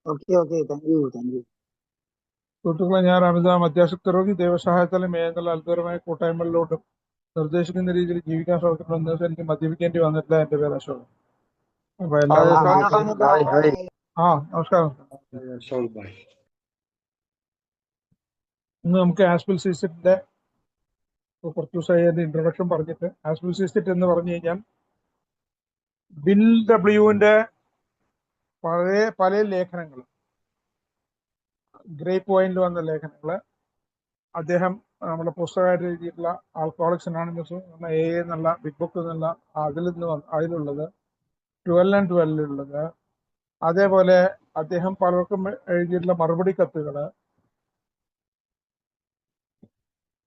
Okay thank U. സുഹൃത്തുക്കളെ, ഞാൻ റംസാൻ അത്യാസക്തരോഗി ദൈവസഹായത്താലും മേഖല അത്ഭുതകരമായ കൂട്ടായ്മകളിലോട്ടും നിർദ്ദേശിക്കുന്ന രീതിയിൽ ജീവിക്കാൻ ശ്രമിക്കുന്ന ദിവസം എനിക്ക് മദ്യപിക്കേണ്ടി വന്നിട്ടില്ല. എന്റെ പേര് അശോകൻ. അപ്പൊ എല്ലാവർക്കും നമസ്കാരം. ഇന്ന് നമുക്ക് ആസ്പിൽ സീസറ്റിന്റെ കുറച്ച് ദിവസമായി അതിന്റെ ഇൻട്രൊഡക്ഷൻ പറഞ്ഞിട്ട്, ആസ്പിൽ സീസറ്റ് എന്ന് പറഞ്ഞു കഴിഞ്ഞാൽ ബിൽ ഡബ്ല്യുവിന്റെ പല ലേഖനങ്ങൾ, ഗ്രേപ്പ് പോയിന്റ് വന്ന ലേഖനങ്ങള് അദ്ദേഹം നമ്മുടെ പുസ്തകമായിട്ട് എഴുതിയിട്ടുള്ള ആൽക്കഹോളിക്സ് അനോണിമസ് എന്നുള്ള ബിഗ് ബുക്ക് എന്നുള്ള അതിലുള്ളത് 12 ഉള്ളത്, അതേപോലെ അദ്ദേഹം പലർക്കും എഴുതിയിട്ടുള്ള മറുപടി കത്തുകള്,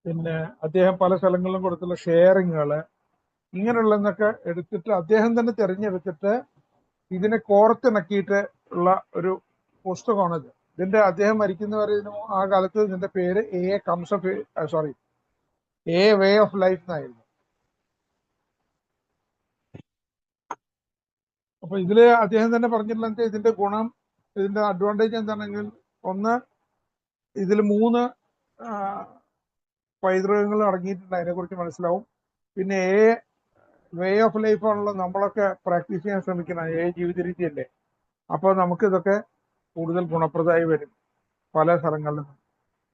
പിന്നെ അദ്ദേഹം പല സ്ഥലങ്ങളിലും കൊടുത്തുള്ള ഷെയറിങ്ങുകള്, ഇങ്ങനെയുള്ളതൊക്കെ എടുത്തിട്ട് അദ്ദേഹം തന്നെ തിരഞ്ഞെടുത്തിട്ട് ഇതിനെ കോർത്തിണക്കിയിട്ട് ഉള്ള ഒരു പുസ്തകമാണിത്. അദ്ദേഹം മരിക്കുന്നവരെ ആ കാലത്ത് ഇതിന്റെ പേര് എ വേ ഓഫ് ലൈഫ് എന്നായിരുന്നു. അപ്പൊ ഇതില് അദ്ദേഹം തന്നെ പറഞ്ഞിട്ടുള്ള ഇതിന്റെ ഗുണം, ഇതിന്റെ അഡ്വാൻറ്റേജ് എന്താണെങ്കിൽ, ഒന്ന്, ഇതിൽ 3 പൈതൃകങ്ങൾ അടങ്ങിയിട്ടുണ്ട്, അതിനെ കുറിച്ച് മനസ്സിലാവും. പിന്നെ വേ ഓഫ് ലൈഫ് ആണല്ലോ നമ്മളൊക്കെ പ്രാക്ടീസ് ചെയ്യാൻ ശ്രമിക്കണം, ജീവിത രീതിയല്ലേ. അപ്പോൾ നമുക്കിതൊക്കെ കൂടുതൽ ഗുണപ്രദമായി വരും പല സ്ഥലങ്ങളിലും.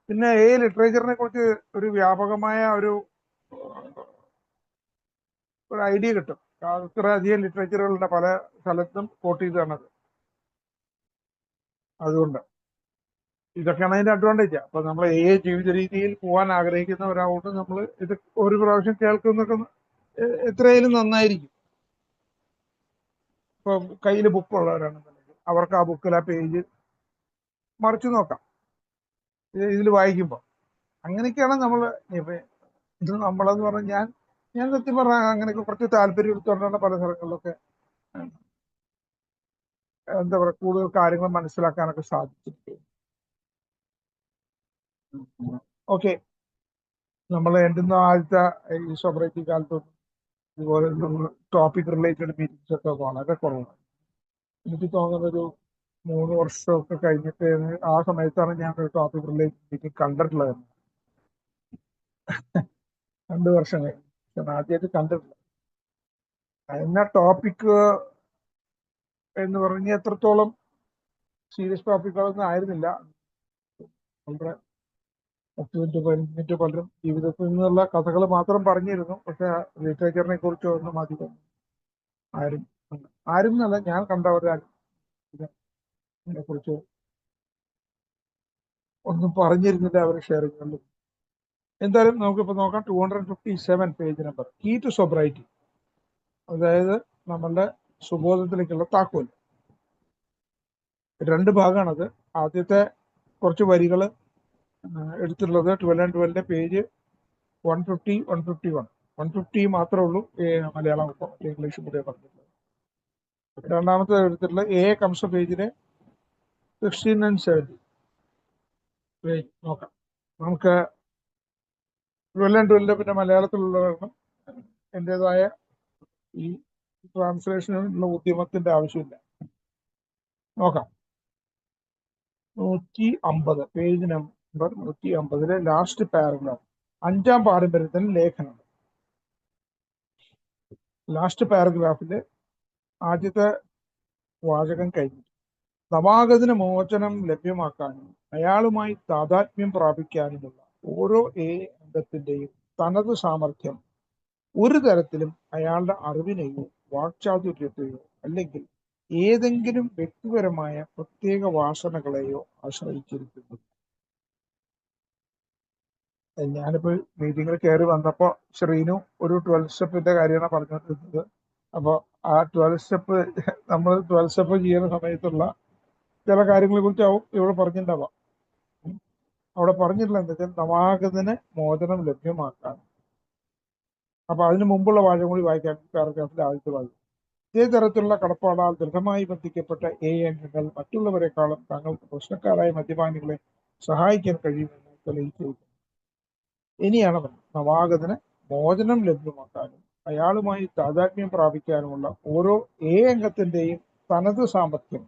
പിന്നെ ലിറ്ററേച്ചറിനെ കുറിച്ച് ഒരു വ്യാപകമായ ഒരു ഐഡിയ കിട്ടും. അധികം ലിറ്ററേച്ചറുകളുടെ പല സ്ഥലത്തും കോട്ട് ചെയ്തതാണത്. അതുകൊണ്ട് ഇതൊക്കെയാണ് അതിന്റെ അഡ്വാൻറ്റേജ്. അപ്പൊ നമ്മൾ ജീവിത രീതിയിൽ പോകാൻ ആഗ്രഹിക്കുന്നവരാകൊണ്ട് നമ്മൾ ഇത് ഒരു പ്രാവശ്യം കേൾക്കുന്നൊക്കെ എത്രയായാലും നന്നായിരിക്കും. ഇപ്പൊ കയ്യിൽ ബുക്കുള്ളവരാണെന്നുണ്ടെങ്കിൽ അവർക്ക് ആ ബുക്കിൽ ആ പേജ് മറിച്ചു നോക്കാം ഇതിൽ വായിക്കുമ്പോൾ. അങ്ങനെയൊക്കെയാണ് നമ്മൾ ഇത് നമ്മളെന്ന് പറഞ്ഞാൽ ഞാൻ സത്യം പറഞ്ഞാൽ അങ്ങനെയൊക്കെ കുറച്ച് താല്പര്യം എടുത്തുകൊണ്ടാണ് പല സ്ഥലങ്ങളിലൊക്കെ എന്താ പറയുക കൂടുതൽ കാര്യങ്ങൾ മനസ്സിലാക്കാനൊക്കെ സാധിച്ചിട്ടുണ്ട്. ഓക്കെ, നമ്മൾ എൻ്റെ ആദ്യത്തെ ഈ സോബറേറ്റി കാലത്തൊന്നും ഇതുപോലെ ടോപ്പിക് റിലേറ്റഡ് മീറ്റിംഗ്സ് ഒക്കെ വളരെ കുറവാണ്. എനിക്ക് തോന്നുന്നൊരു 3 വർഷമൊക്കെ കഴിഞ്ഞിട്ട് ആ സമയത്താണ് ഞാൻ ഒരു ടോപ്പിക് റിലേറ്റഡ് മീറ്റിംഗ് കണ്ടിട്ടുള്ളത്. 2 വർഷം കഴിഞ്ഞു, പക്ഷെ ആദ്യമായിട്ട് കണ്ടിട്ടില്ല. എന്നാ ടോപ്പിക് എന്ന് പറഞ്ഞാൽ എത്രത്തോളം സീരിയസ് ടോപ്പിക്കുകളൊന്നും ആയിരുന്നില്ല. വളരെ 10-15 പലരും ജീവിതത്തിൽ നിന്നുള്ള കഥകൾ മാത്രം പറഞ്ഞിരുന്നു. പക്ഷെ ലിറ്ററേച്ചറിനെ കുറിച്ച് ഒന്നും അധികം ആരും എന്നല്ല, ഞാൻ കണ്ടവരാരും ഇതിനെ കുറിച്ച് ഒന്നും പറഞ്ഞിരുന്നില്ല അവർ ഷെയറിങ്ങുകളിൽ. എന്തായാലും നമുക്കിപ്പോൾ നോക്കാം. 257 പേജ് നമ്പർ, കീ ടു സോബ്രൈറ്റി, അതായത് നമ്മളുടെ സുബോധത്തിലേക്കുള്ള താക്കോൽ. 2 ഭാഗമാണത്. ആദ്യത്തെ കുറച്ച് വരികൾ എടുത്തിട്ടുള്ളത് 12 പേജ് 150, 151. 150 മാത്രമേ ഉള്ളൂ മലയാളം ഇംഗ്ലീഷ് കൂടെ പറഞ്ഞിട്ടുള്ളത്. രണ്ടാമത്തെ എടുത്തിട്ടുള്ള കംസ പേജിലെ 16 and 17 പേജ് നോക്കാം. നമുക്ക് 12 പിന്നെ മലയാളത്തിലുള്ള കാരണം എൻ്റെതായ ഈ ട്രാൻസ്ലേഷനുള്ള ഉദ്യമത്തിന്റെ ആവശ്യമില്ല. നോക്കാം. 150 പേജ് നമ്പർ 150 ലാസ്റ്റ് പാരഗ്രാഫ്, 5ാം പാരമ്പര്യത്തിന് ലേഖനം. ലാസ്റ്റ് പാരഗ്രാഫില് ആദ്യത്തെ വാചകം കഴിഞ്ഞു. നവാഗതന് മോചനം ലഭ്യമാക്കാനും അയാളുമായി താതാത്മ്യം പ്രാപിക്കാനുമുള്ള ഓരോ അംഗത്തിന്റെയും തനത് സാമർഥ്യം ഒരു തരത്തിലും അയാളുടെ അറിവിനെയോ വാക്ചാതുര്യത്തെയോ അല്ലെങ്കിൽ ഏതെങ്കിലും വ്യക്തിപരമായ പ്രത്യേക വാസനകളെയോ ആശ്രയിച്ചിരിക്കുന്നു. ഞാനിപ്പോ മീറ്റിങ്ങിൽ കയറി വന്നപ്പോ ശ്രീനു ഒരു 12 സ്റ്റെപ്പിന്റെ കാര്യമാണ് പറഞ്ഞുകൊണ്ടിരുന്നത്. അപ്പോൾ ആ 12 സ്റ്റെപ്പ് നമ്മൾ 12 സ്റ്റെപ്പ് ചെയ്യുന്ന സമയത്തുള്ള ചില കാര്യങ്ങളെ കുറിച്ചാവും ഇവിടെ പറഞ്ഞിട്ടുണ്ടാവാം. അവിടെ പറഞ്ഞിട്ടുള്ള എന്താ വെച്ചാൽ നവാഗതന് മോചനം ലഭ്യമാക്കാൻ. അപ്പൊ അതിന് മുമ്പുള്ള വാചകം കൂടി വായിക്കാൻ പാരഗ്രാഫിന്റെ ആദ്യത്തെ വാചകം. ഇതേ തരത്തിലുള്ള കടപ്പാടാൽ ദൃഢമായി ബന്ധിക്കപ്പെട്ട അംഗങ്ങൾ മറ്റുള്ളവരെക്കാളും തങ്ങൾക്ക് പ്രശ്നക്കാരായ മദ്യപാനികളെ സഹായിക്കാൻ കഴിയുമെന്ന് തെളിയിച്ചിരിക്കുന്നു. ഇനിയാണ് നവാഗതന് മോചനം ലഭ്യമാക്കാനും അയാളുമായി താതാത്മ്യം പ്രാപിക്കാനുമുള്ള ഓരോ അംഗത്തിന്റെയും തനത് സാമർഥ്യം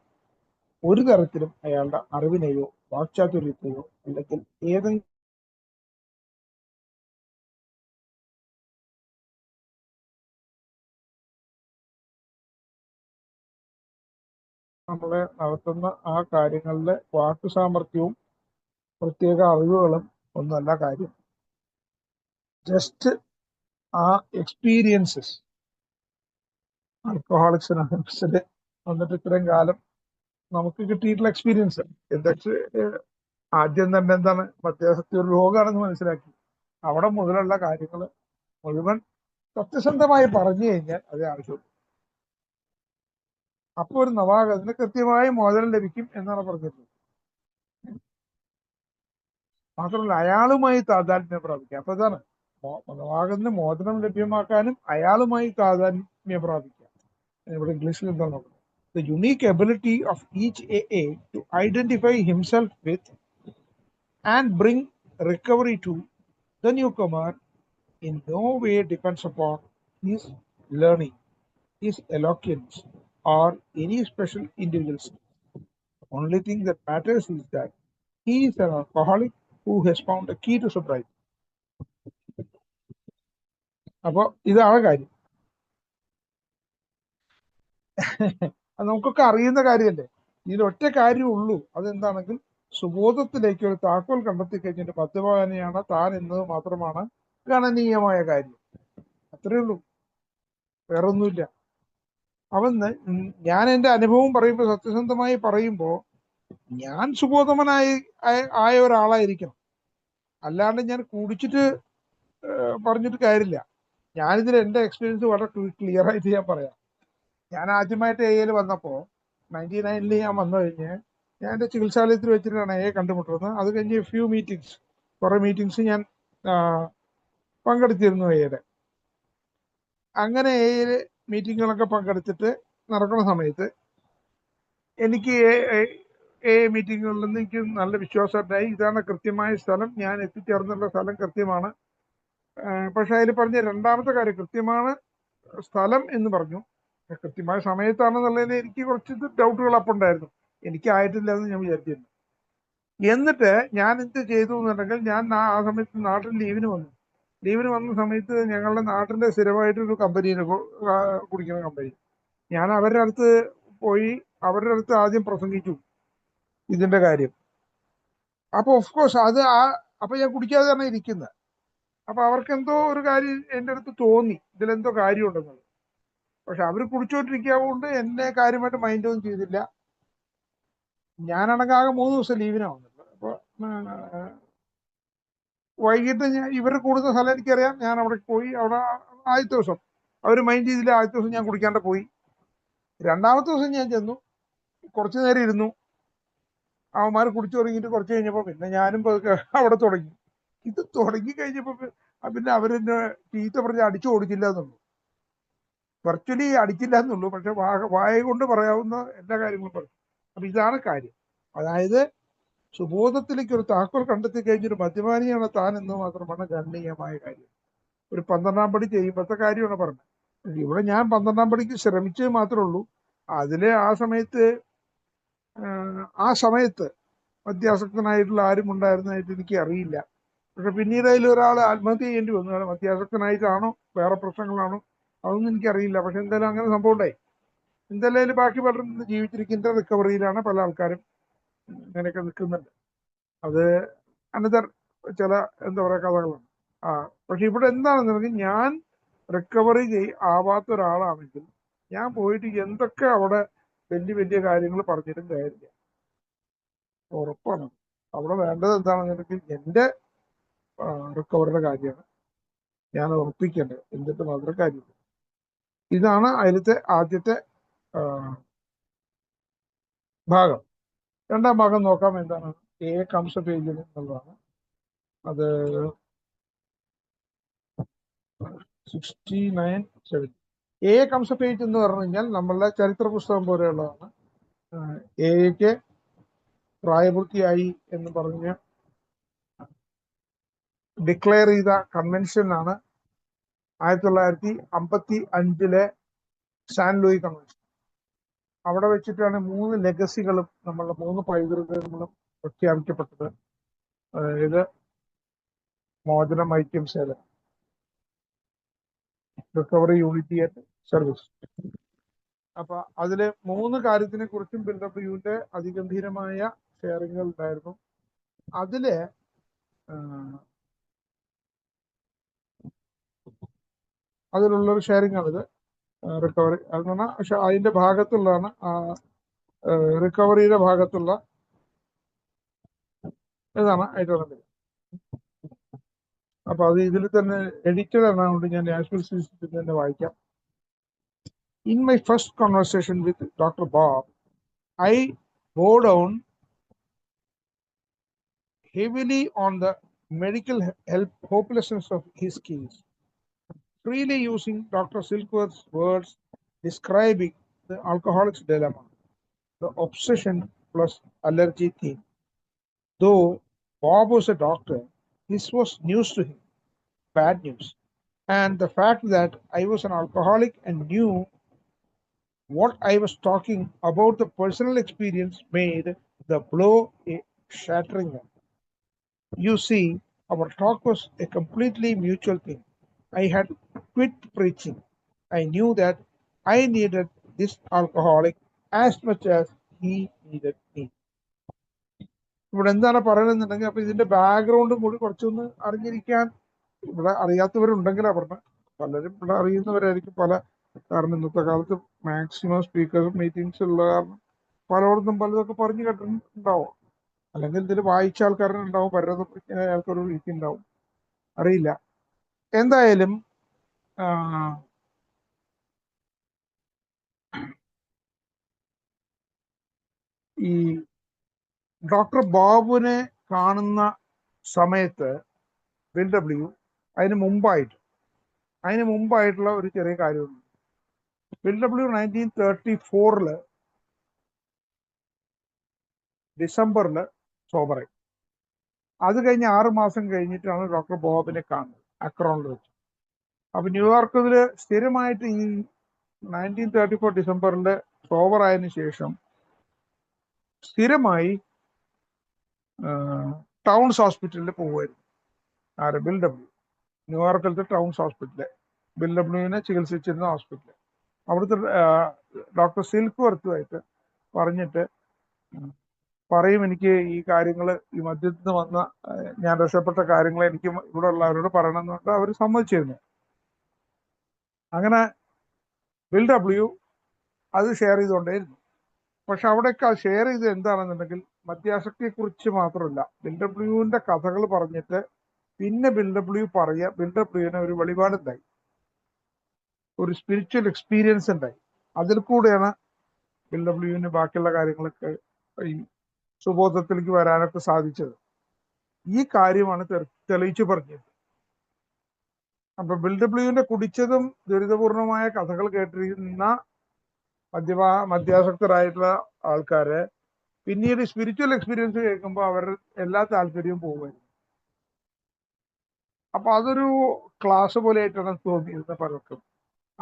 ഒരു തരത്തിലും അയാളുടെ അറിവിനെയോ വാക്ചാതുര്യത്തെയോ അല്ലെങ്കിൽ ഏതെങ്കിലും നമ്മളെ നടത്തുന്ന ആ കാര്യങ്ങളിലെ വാക്ക് സാമർഥ്യവും പ്രത്യേക അറിവുകളും ഒന്നല്ല കാര്യം. ജസ്റ്റ് ആ എക്സ്പീരിയൻസസ്. ആൽക്കഹോളിക്സ് അനോണിമസിൽ വന്നിട്ട് ഇത്രയും കാലം നമുക്ക് കിട്ടിയിട്ടുള്ള എക്സ്പീരിയൻസ് എന്താ ആദ്യം തന്നെ എന്താണ് മദ്യാസക്തി ഒരു രോഗമാണെന്ന് മനസ്സിലാക്കി. അവിടെ മുതലുള്ള കാര്യങ്ങൾ മുഴുവൻ സത്യസന്ധമായി പറഞ്ഞു കഴിഞ്ഞാൽ അതേ ആവശ്യമുള്ളൂ. അപ്പോൾ ഒരു നവാഗതന് കൃത്യമായി മോചനം ലഭിക്കും എന്നാണ് പറഞ്ഞത്. മാത്രമല്ല അയാളുമായി താതാത്മ്യം പ്രാപിക്കുക. അപ്പൊ ഇതാണ് നവാഗതന് മോചനം ലഭ്യമാക്കാനും അയാളുമായി താതാത്മ്യം പ്രാപിക്കുക. ഇവിടെ ഇംഗ്ലീഷിൽ എന്താ നോക്കുന്നത്? The unique ability of each AA to identify himself with and bring recovery to the newcomer in no way depends upon his learning, his eloquence, or any special individuals. The only thing that matters is that he is an alcoholic who has found a key to sobriety. അപ്പോൾ ഇതാണ് കാര്യം. അത് നമുക്കൊക്കെ അറിയുന്ന കാര്യമല്ലേ. ഇതിലൊറ്റ കാര്യമുള്ളൂ. അതെന്താണെങ്കിൽ സുബോധത്തിലേക്ക് ഒരു താക്കോൽ കണ്ടെത്തി കഴിഞ്ഞിട്ട് മദ്യപാനിയാണ് താൻ എന്നത് മാത്രമാണ് ഗണനീയമായ കാര്യം. അത്രയേ ഉള്ളൂ, വേറൊന്നുമില്ല. ഞാൻ എൻ്റെ അനുഭവം പറയുമ്പോൾ സത്യസന്ധമായി പറയുമ്പോൾ ഞാൻ സുബോധമനായ ഒരാളായിരിക്കണം. അല്ലാണ്ട് ഞാൻ കുടിച്ചിട്ട് പറഞ്ഞിട്ട് കാര്യമില്ല. ഞാനിതിൽ എൻ്റെ എക്സ്പീരിയൻസ് വളരെ ക്ലിയർ ആയിട്ട് ഞാൻ പറയാം. ഞാൻ ആദ്യമായിട്ട് എയിൽ വന്നപ്പോൾ 99 ഞാൻ വന്നു കഴിഞ്ഞ് ഞാൻ എൻ്റെ ചികിത്സാലയത്തിൽ വെച്ചിട്ടാണ് എ കണ്ടുമുട്ടുന്നത്. അത് കഴിഞ്ഞ് കുറേ മീറ്റിങ്സ് ഞാൻ പങ്കെടുത്തിരുന്നു എയുടെ. അങ്ങനെ എയിൽ മീറ്റിങ്ങുകളൊക്കെ പങ്കെടുത്തിട്ട് നടക്കുന്ന സമയത്ത് എനിക്ക് മീറ്റിങ്ങുകളിൽ നിന്ന് എനിക്ക് നല്ല വിശ്വാസമുണ്ടായി. ഇതാണ് കൃത്യമായ സ്ഥലം, ഞാൻ എത്തിച്ചേർന്നുള്ള സ്ഥലം കൃത്യമാണ്. പക്ഷെ അതിൽ പറഞ്ഞ രണ്ടാമത്തെ കാര്യം കൃത്യമാണ് സ്ഥലം എന്ന് പറഞ്ഞു. കൃത്യമായ സമയത്താണെന്നുള്ളതിന് എനിക്ക് കുറച്ച് ഡൗട്ടുകൾ അപ്പം ഉണ്ടായിരുന്നു. എനിക്കായിട്ടില്ല എന്ന് ഞാൻ വിചാരിച്ചിരുന്നു. എന്നിട്ട് ഞാൻ എന്ത് ചെയ്തു എന്നുണ്ടെങ്കിൽ ഞാൻ ആ സമയത്ത് നാട്ടിൽ ലീവിന് വന്ന സമയത്ത് ഞങ്ങളുടെ നാട്ടിൻ്റെ സ്ഥിരമായിട്ടൊരു കമ്പനിയിൽ കുടിക്കുന്ന കമ്പനി, ഞാൻ അവരുടെ അടുത്ത് പോയി അവരുടെ അടുത്ത് ആദ്യം പ്രസംഗിച്ചു ഇതിന്റെ കാര്യം. അപ്പൊ ഓഫ്കോഴ്സ് അപ്പൊ ഞാൻ കുടിക്കാതെ തന്നെ ഇരിക്കുന്നത്. അപ്പൊ അവർക്ക് എന്തോ ഒരു കാര്യം എൻ്റെ അടുത്ത് തോന്നി, ഇതിലെന്തോ കാര്യമുണ്ടെന്നുള്ളത്. പക്ഷെ അവർ കുടിച്ചോണ്ടിരിക്കാവുകൊണ്ട് എന്നെ കാര്യമായിട്ട് മൈൻഡ് ഒന്നും ചെയ്തില്ല. ഞാനാണെങ്കിൽ ആകെ 3 ദിവസം ലീവിനാണ് വന്നത്. അപ്പൊ വൈകിട്ട് ഇവർ കൂടുന്ന സ്ഥലം എനിക്കറിയാം. ഞാൻ അവിടെ പോയി. അവിടെ ആദ്യത്തെ ദിവസം അവർ മൈൻഡ് ചെയ്തില്ല. ആദ്യത്തെ ദിവസം ഞാൻ കുടിക്കാണ്ട് പോയി. രണ്ടാമത്തെ ദിവസം ഞാൻ ചെന്നു, കുറച്ചു നേരം ഇരുന്നു. അവന്മാർ കുടിച്ചു തുടങ്ങിയിട്ട് കുറച്ച് കഴിഞ്ഞപ്പോൾ പിന്നെ ഞാനും അവിടെ തുടങ്ങി. ഇത് തുടങ്ങി കഴിഞ്ഞപ്പോൾ പിന്നെ അവരെന്നെ ചീത്ത പറഞ്ഞ് അടിച്ചു ഓടിച്ചില്ല എന്നുള്ളൂ. വെർച്വലി അടിച്ചില്ല എന്നുള്ളൂ. പക്ഷെ വായ കൊണ്ട് പറയാവുന്ന എല്ലാ കാര്യങ്ങളും പറഞ്ഞു. അപ്പൊ ഇതാണ് കാര്യം. അതായത് സുബോധത്തിലേക്ക് ഒരു താക്കോൽ കണ്ടെത്തി കഴിഞ്ഞൊരു മദ്യപാനിയാണ് താൻ എന്ന് മാത്രമാണ് ഗണനീയമായ കാര്യം. ഒരു 12ാം പടി ചെയ്യുമ്പോഴത്തെ കാര്യമാണ് പറഞ്ഞത്. ഇവിടെ ഞാൻ 12ാം പടിക്ക് ശ്രമിച്ചത് മാത്രമേ ഉള്ളൂ. അതിലെ ആ സമയത്ത് മദ്യാസക്തനായിട്ടുള്ള ആരും ഉണ്ടായിരുന്നതായിട്ട് എനിക്ക് അറിയില്ല. പക്ഷെ പിന്നീട് അതിൽ ഒരാൾ ആത്മഹത്യ ചെയ്യേണ്ടി വന്നു. മദ്യാസക്തനായിട്ടാണോ വേറെ പ്രശ്നങ്ങളാണോ അതൊന്നും എനിക്കറിയില്ല. പക്ഷെ എന്തായാലും അങ്ങനെ സംഭവം ഉണ്ടായി. എന്തായാലും ബാക്കി പലരും ജീവിച്ചിരിക്കുന്ന റിക്കവറിയിലാണ്. പല ആൾക്കാരും ഇങ്ങനെയൊക്കെ നിൽക്കുന്നുണ്ട്. അത് അനന്തർ ചില എന്താ പറയുക കഥകളാണ്. പക്ഷെ ഇവിടെ എന്താണെന്നുണ്ടെങ്കിൽ ഞാൻ റിക്കവറി ആവാത്ത ഒരാളാണെങ്കിൽ ഞാൻ പോയിട്ട് എന്തൊക്കെ അവിടെ വലിയ കാര്യങ്ങൾ പറഞ്ഞിട്ടും കാര്യമില്ല. ഉറപ്പാണ്. അവിടെ വേണ്ടത് എന്താണെന്നുണ്ടെങ്കിൽ എൻ്റെ റിക്കവറിയുടെ കാര്യമാണ് ഞാൻ ഉറപ്പിക്കേണ്ടത്. എന്നിട്ട് മാത്രം കാര്യമില്ല. ഇതാണ് അതിലത്തെ ആദ്യത്തെ ഭാഗം. രണ്ടാം ഭാഗം നോക്കാം. എന്താണ് എ കംസ് ഓഫ് ഏജിൽ എന്നുള്ളതാണ്. അത് 69-70 എ കംസ് ഓഫ് ഏജ് എന്ന് പറഞ്ഞു കഴിഞ്ഞാൽ നമ്മളുടെ ചരിത്ര പുസ്തകം പോലെയുള്ളതാണ്. എക്ക് പ്രായപൂർത്തിയായി എന്ന് പറഞ്ഞ് ഡിക്ലെയർ ചെയ്ത കൺവെൻഷനാണ് 1955 സാൻ ലൂയി കൺവെൻഷൻ. അവിടെ വെച്ചിട്ടാണ് 3 ലെഗസികളും നമ്മളുടെ 3 പൈതൃകങ്ങളും പ്രഖ്യാപിക്കപ്പെട്ടത്. അതായത് മോചനം, ഐക്യം, സേവനം, റിക്കവറി, യൂണിറ്റി ആൻഡ് സർവീസ്. അപ്പൊ അതില് 3 കാര്യത്തിനെ കുറിച്ചും ബിൽഡബ്ല്യുവിന്റെ അതിഗംഭീരമായ ഷെയറിങ്ങുകൾ ഉണ്ടായിരുന്നു. അതില് അതിലുള്ളൊരു ഷെയറിംഗ് ആണിത്. റിക്കവറി അതെന്ന് പറഞ്ഞാൽ പക്ഷെ അതിന്റെ ഭാഗത്തുള്ളതാണ്, റിക്കവറിയുടെ ഭാഗത്തുള്ള ഇതാണ് ആയിട്ടുള്ളത്. അപ്പൊ അത് ഇതിൽ തന്നെ എഡിറ്റഡ് ആയതുകൊണ്ട് ഞാൻ നാഷണൽ സിസ്റ്റത്തിൽ തന്നെ വായിക്കാം. In my first conversation with Dr. Bob, I bore down heavily on the medical help hopelessness of his case, freely using Dr. Silkworth's words describing the alcoholic's dilemma, the obsession plus allergy theme. Though Bob was a doctor, this was news to him, bad news. And the fact that I was an alcoholic and knew what I was talking about the personal experience made the blow a shattering one. You see, our talk was a completely mutual thing. I had quit preaching. I knew that I needed this alcoholic as much as he needed me. ഇവിടെ എന്താണ് പറയുന്നുണ്ടെങ്കിൽ, അപ്പൊ ഇതിന്റെ ബാക്ക്ഗ്രൗണ്ടും കൂടി കുറച്ചൊന്ന് അറിഞ്ഞിരിക്കാൻ ഇവിടെ അറിയാത്തവരുണ്ടെങ്കിലാണ് പറഞ്ഞത്. പലരും ഇവിടെ അറിയുന്നവരായിരിക്കും. കാരണം ഇന്നത്തെ കാലത്ത് മാക്സിമം സ്പീക്കർ മീറ്റിംഗ്സ് ഉള്ള കാരണം പലയിടത്തും പലതൊക്കെ പറഞ്ഞു കേട്ടിട്ടുണ്ടാവും. അല്ലെങ്കിൽ ഇതിൽ വായിച്ച ആൾക്കാരുണ്ടാവും, പലരും ആൾക്കൊരു വീക്കുണ്ടാവും, അറിയില്ല. എന്തായാലും ഈ ഡോക്ടർ ബോബിനെ കാണുന്ന സമയത്ത് ബിൽഡബ്ല്യു അതിന് മുമ്പായിട്ടുള്ള ഒരു ചെറിയ കാര്യമുണ്ട്. ബിൽഡബ്ല്യു 1934 ഡിസംബറിൽ സോബറായി. അത് കഴിഞ്ഞ് 6 മാസം കഴിഞ്ഞിട്ടാണ് ഡോക്ടർ ബോബിനെ കാണുന്നത് അക്രോണിൽ വെച്ച്. അപ്പൊ ന്യൂയോർക്കിൽ സ്ഥിരമായിട്ട് ഈ 1934 ഡിസംബറിൽ സോബറായതിനു ശേഷം സ്ഥിരമായി ടൗൺസ് ഹോസ്പിറ്റലിൽ പോകുമായിരുന്നു. ബിൽഡബ്ല്യു ന്യൂയോർക്കിലത്തെ ടൗൺസ് ഹോസ്പിറ്റല്, ബിൽഡബ്ല്യുവിനെ ചികിത്സിച്ചിരുന്ന ഹോസ്പിറ്റല്. അവിടുത്തെ ഡോക്ടർ സിൽക്ക്വർത്തുമായിട്ട് പറഞ്ഞിട്ട് പറയും, എനിക്ക് ഈ കാര്യങ്ങൾ, ഈ മദ്യത്തിൽ നിന്ന് വന്ന ഞാൻ രക്ഷപ്പെട്ട കാര്യങ്ങൾ എനിക്ക് ഇവിടെ ഉള്ളവരോട് പറയണം എന്ന് പറഞ്ഞിട്ട് അവർ സമ്മതിച്ചിരുന്നു. അങ്ങനെ ബിൽഡബ്ല്യു അത് ഷെയർ ചെയ്തുകൊണ്ടേയിരുന്നു. പക്ഷെ അവിടെയൊക്കെ ഷെയർ ചെയ്ത് എന്താണെന്നുണ്ടെങ്കിൽ മദ്യാസക്തിയെ കുറിച്ച് മാത്രമല്ല, ബിൽഡബ്ല്യുവിന്റെ കഥകൾ പറഞ്ഞിട്ട് പിന്നെ ബിൽഡബ്ല്യുവിന് ഒരു വെളിപാടുണ്ടായി, ഒരു സ്പിരിച്വൽ എക്സ്പീരിയൻസ് ഉണ്ടായി. അതിൽ കൂടെയാണ് ബിൽഡബ്ല്യുവിന് ബാക്കിയുള്ള കാര്യങ്ങളൊക്കെ ഈ സുബോധത്തിലേക്ക് വരാനൊക്കെ സാധിച്ചത്. ഈ കാര്യമാണ് തെളിയിച്ചു പറഞ്ഞത്. അപ്പൊ ബിൽഡബ്ല്യുവിന്റെ കുടിച്ചതും ദുരിതപൂർണമായ കഥകൾ കേട്ടിരിക്കുന്ന മദ്യാസക്തരായിട്ടുള്ള ആൾക്കാര് പിന്നീട് സ്പിരിച്വൽ എക്സ്പീരിയൻസ് കേൾക്കുമ്പോൾ അവരുടെ എല്ലാ താല്പര്യവും പോകുമായിരുന്നു. അപ്പൊ അതൊരു ക്ലാസ് പോലെ ആയിട്ടാണ് തോന്നിയിരുന്ന പലർക്കും.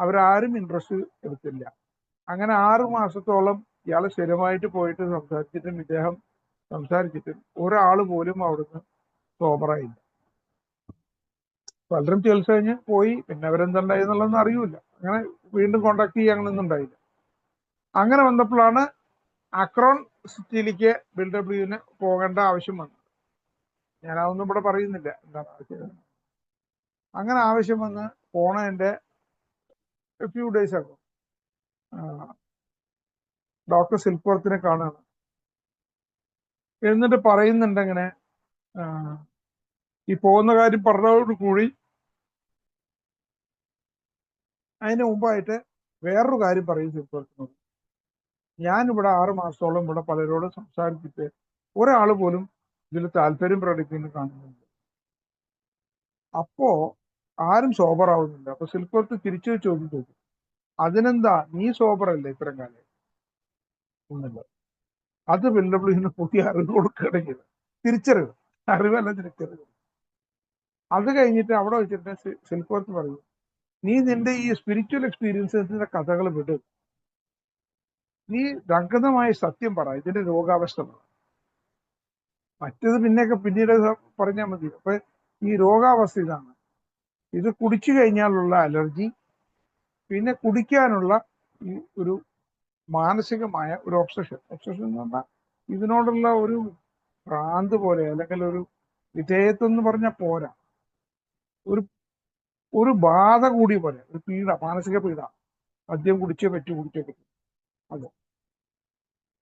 അവരാരും ഇൻട്രസ്റ്റ് എടുത്തില്ല. അങ്ങനെ 6 മാസത്തോളം ഇയാൾ സ്ഥിരമായിട്ട് പോയിട്ട് ഇദ്ദേഹം സംസാരിച്ചിട്ടും ഒരാൾ പോലും അവിടുന്ന് സോബറായില്ല. പലരും ചികിത്സ കഴിഞ്ഞ് പോയി, പിന്നെ അവരെന്തുണ്ടായി എന്നുള്ളതൊന്നും അറിയൂല. അങ്ങനെ വീണ്ടും കോണ്ടാക്ട് ചെയ്യാൻ അങ്ങനെയൊന്നും ഉണ്ടായില്ല. അങ്ങനെ വന്നപ്പോഴാണ് അക്രോൺ സിറ്റിയിലേക്ക് ബിൽഡബ്ല്യുവിന് പോകേണ്ട ആവശ്യം വന്നത്. ഞാനതൊന്നും ഇവിടെ പറയുന്നില്ല എന്താണ് ആവശ്യം. അങ്ങനെ ആവശ്യം വന്ന് പോണതിന്റെ ഫ്യൂ ഡേയ്സ് ആകും ഡോക്ടർ സിൽക്ക്വർത്തിനെ കാണുകയാണ്. എന്നിട്ട് പറയുന്നുണ്ട് ഇങ്ങനെ, ഈ പോകുന്ന കാര്യം പറഞ്ഞതോടുകൂടി അതിന് മുമ്പായിട്ട് വേറൊരു കാര്യം പറയും സിൽക്ക്വർത്തിനോട്. ഞാനിവിടെ 6 മാസത്തോളം ഇവിടെ പലരോടും സംസാരിച്ചിട്ട് ഒരാൾ പോലും ഇതിൽ താല്പര്യം പ്രകടിപ്പിക്കുന്നു കാണുന്നുണ്ട്. അപ്പോ ആരും സോബർ ആവുന്നില്ല. അപ്പൊ സിൽക്ക്വർത്ത് തിരിച്ചു ചോദിച്ചു, അതിനെന്താ നീ സോബറല്ലേ ഇത്രയും കാലം ഒന്നുമില്ല. അത് ബിൽഡബ്ല്യുവിന് പുതിയ അറിവ് കൊടുക്കുകയാണെങ്കിൽ തിരിച്ചറിവ്, അറിവല്ല തിരിച്ചറിവ്. അത് കഴിഞ്ഞിട്ട് അവിടെ വെച്ചിട്ട് സിൽക്ക്വർത്ത് പറയും, നീ നിന്റെ ഈ സ്പിരിച്വൽ എക്സ്പീരിയൻസിന്റെ കഥകൾ വിടും. നീ രംഗതമായ സത്യം പറ, ഇതിന്റെ രോഗാവസ്ഥ പറ. മറ്റത് പിന്നീട് പറഞ്ഞാൽ മതി. അപ്പൊ ഈ രോഗാവസ്ഥ ഇതാണ്. ഇത് കുടിച്ചു കഴിഞ്ഞാലുള്ള അലർജി, പിന്നെ കുടിക്കാനുള്ള ഈ ഒരു മാനസികമായ ഒരു ഒബ്സഷൻ എന്ന് പറഞ്ഞാൽ ഇതിനോടുള്ള ഒരു ഭ്രാന്ത് പോലെ, അല്ലെങ്കിൽ ഒരു വിധേയത്വം എന്ന് പറഞ്ഞാൽ പോരാ, ഒരു ഒരു ബാധ കൂടി പോലെ, ഒരു പീഡ, മാനസിക പീഡ. മദ്യം കുടിച്ചേ പറ്റൂ. അതെ.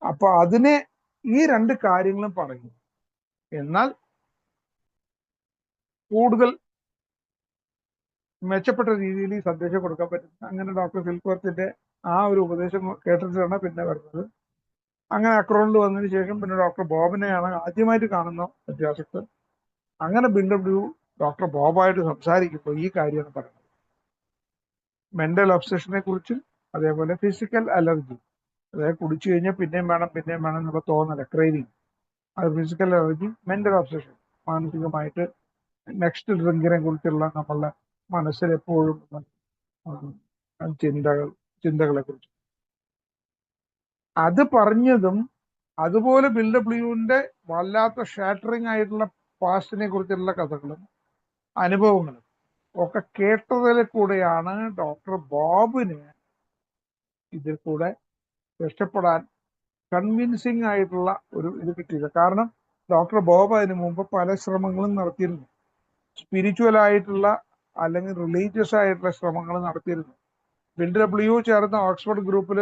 അപ്പൊ അതിനെ ഈ രണ്ട് കാര്യങ്ങളും പറയും. എന്നാൽ കൂടുതൽ മെച്ചപ്പെട്ട രീതിയിൽ ഈ സന്ദേശം കൊടുക്കാൻ പറ്റും. അങ്ങനെ ഡോക്ടർ ഫിൽവർത്തിന്റെ ആ ഒരു ഉപദേശം കേട്ടിട്ടാണ് പിന്നെ വരുന്നത്. അങ്ങനെ അക്രോണിൽ വന്നതിന് ശേഷം പിന്നെ ഡോക്ടർ ബോബിനെയാണ് ആദ്യമായിട്ട് കാണുന്ന വ്യത്യാസത്ത്. അങ്ങനെ ബിൽഡബ്ല്യു ഡോക്ടർ ബോബായിട്ട് സംസാരിക്കുമ്പോൾ ഈ കാര്യമാണ് പറയുന്നത്. മെന്റൽ ഒബ്സഷനെ കുറിച്ചും അതേപോലെ ഫിസിക്കൽ അലർജി, അതായത് കുടിച്ചു കഴിഞ്ഞാൽ പിന്നെയും വേണം എന്നുള്ള തോന്നല, ക്രേവിങ്, അത് ഫിസിക്കൽ അലർജി. മെന്റൽ ഒബ്സഷൻ, മാനസികമായിട്ട് നെക്സ്റ്റ് ഡ്രിങ്കിനെ കുറിച്ചുള്ള നമ്മളുടെ മനസ്സിൽ എപ്പോഴും ചിന്തകളെ കുറിച്ച്. അത് പറഞ്ഞതും അതുപോലെ ബിൽഡബ്ല്യുവിന്റെ വല്ലാത്ത ഷാറ്ററിങ് ആയിട്ടുള്ള പാസ്റ്റിനെ കുറിച്ചുള്ള കഥകളും അനുഭവങ്ങളും ഒക്കെ കേട്ടതിൽ കൂടെയാണ് ഡോക്ടർ ബോബിന് ഇതിൽ കൂടെ രക്ഷപ്പെടാൻ കൺവിൻസിങ് ആയിട്ടുള്ള ഒരു ഇത് കിട്ടിയത്. കാരണം ഡോക്ടർ ബോബ് അതിനു മുമ്പ് പല ശ്രമങ്ങളും നടത്തിയിരുന്നു. സ്പിരിച്വൽ ആയിട്ടുള്ള അല്ലെങ്കിൽ റിലീജിയസ് ആയിട്ടുള്ള ശ്രമങ്ങൾ നടത്തിയിരുന്നു. ബിൽഡബ്ല്യു ചേർന്ന ഓക്സ്ഫോർഡ് ഗ്രൂപ്പിൽ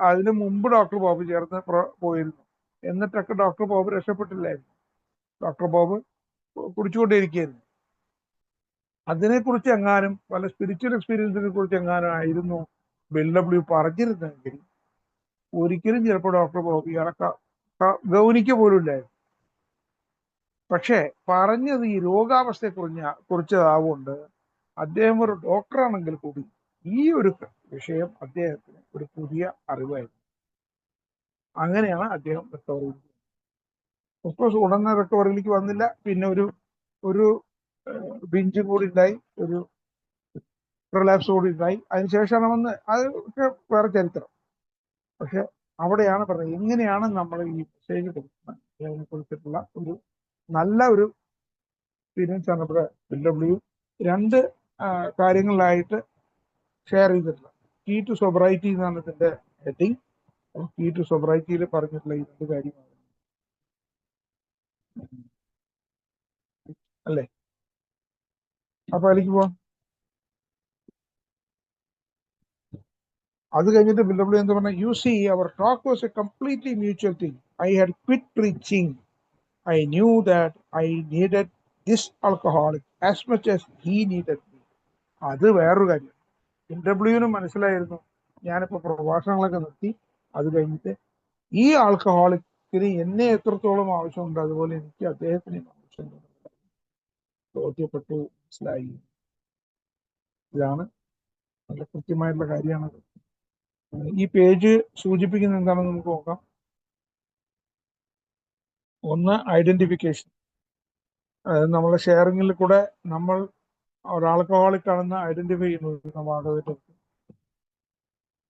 അതിനു മുമ്പ് ഡോക്ടർ ബോബ് ചേർന്ന് പോയിരുന്നു. എന്നിട്ടൊക്കെ ഡോക്ടർ ബോബ് രക്ഷപ്പെട്ടില്ലായിരുന്നു. ഡോക്ടർ ബോബ് കുടിച്ചുകൊണ്ടേയിരിക്കുകയായിരുന്നു. അതിനെക്കുറിച്ച് എങ്ങാനും പല സ്പിരിച്വൽ എക്സ്പീരിയൻസിനെ കുറിച്ച് എങ്ങാനും ആയിരുന്നു ബിൽഡബ്ല്യു പറഞ്ഞിരുന്നെങ്കിൽ ഒരിക്കലും ചിലപ്പോൾ ഡോക്ടർ ബോബ് ഇയാളെ ഗൗനിക്ക പോലും ഇല്ലായിരുന്നു. പക്ഷേ പറഞ്ഞത് ഈ രോഗാവസ്ഥയെ കുറിച്ചതാവുകൊണ്ട് അദ്ദേഹം ഒരു ഡോക്ടറാണെങ്കിൽ കൂടി ഈ ഒരു വിഷയം അദ്ദേഹത്തിന് ഒരു പുതിയ അറിവായിരുന്നു. അങ്ങനെയാണ് അദ്ദേഹം റിക്കവറി. ഓഫ്കോഴ്സ് ഉടനെ റിക്കവറിയിലേക്ക് വന്നില്ല. പിന്നെ ഒരു ബിഞ്ചും കൂടി ഉണ്ടായി, ഒരു റിലാപ്സ് കൂടി ഉണ്ടായി. അതിനുശേഷമാണ് വന്ന്, അതൊക്കെ വേറെ ചരിത്രം. പക്ഷെ അവിടെയാണ് പറയുന്നത് എങ്ങനെയാണ് നമ്മൾ ഈ മെസ്സേജ് കൊടുക്കുന്നത് അതിനെ കുറിച്ചിട്ടുള്ള ഒരു നല്ല ഒരു എക്സ്പീരിയൻസ് ആണ് ഇവിടെ ബിൽഡബ്ല്യു രണ്ട് കാര്യങ്ങളിലായിട്ട് ഷെയർ ചെയ്തിട്ടുള്ളത്. കീ ടു സൊബ്രൈറ്റി എന്നാണ് ഇതിന്റെ ഹെഡിങ്. കീ ടു സൊബ്രൈറ്റിയിൽ പറഞ്ഞിട്ടുള്ള ഈ രണ്ട് കാര്യമാണ് അല്ലേ. അപ്പൊ അതിലേക്ക് പോവാം. അത് കഴിഞ്ഞിട്ട് ബിൽഡബ്ല്യു എന്താ പറഞ്ഞാൽ, you see our talk was a completely mutual thing. I had quit preaching. I knew that I needed this alcoholic as much as he needed me. അത് വേറൊരു കാര്യം. ബിൽഡബ്ല്യുവിനും മനസ്സിലായിരുന്നു, ഞാനിപ്പോ പ്രഭാഷണങ്ങളൊക്കെ നിർത്തി, അത് കഴിഞ്ഞിട്ട് ഈ ആൽക്കഹോളിക്കിന് എന്നെ എത്രത്തോളം ആവശ്യമുണ്ട് അതുപോലെ എനിക്ക് അദ്ദേഹത്തിന് ആവശ്യമുണ്ട് ബോധ്യപ്പെട്ടു, മനസ്സിലായി. ഇതാണ് നല്ല കൃത്യമായിട്ടുള്ള കാര്യമാണത്. ഈ പേജ് സൂചിപ്പിക്കുന്ന എന്താണെന്ന് നമുക്ക് നോക്കാം. ഒന്ന്, ഐഡന്റിഫിക്കേഷൻ. അതായത് നമ്മളെ ഷെയറിങ്ങിൽ കൂടെ നമ്മൾ ഒരു ആൽക്കഹോളിക് ആണെന്ന് ഐഡന്റിഫൈ ചെയ്യുന്നു.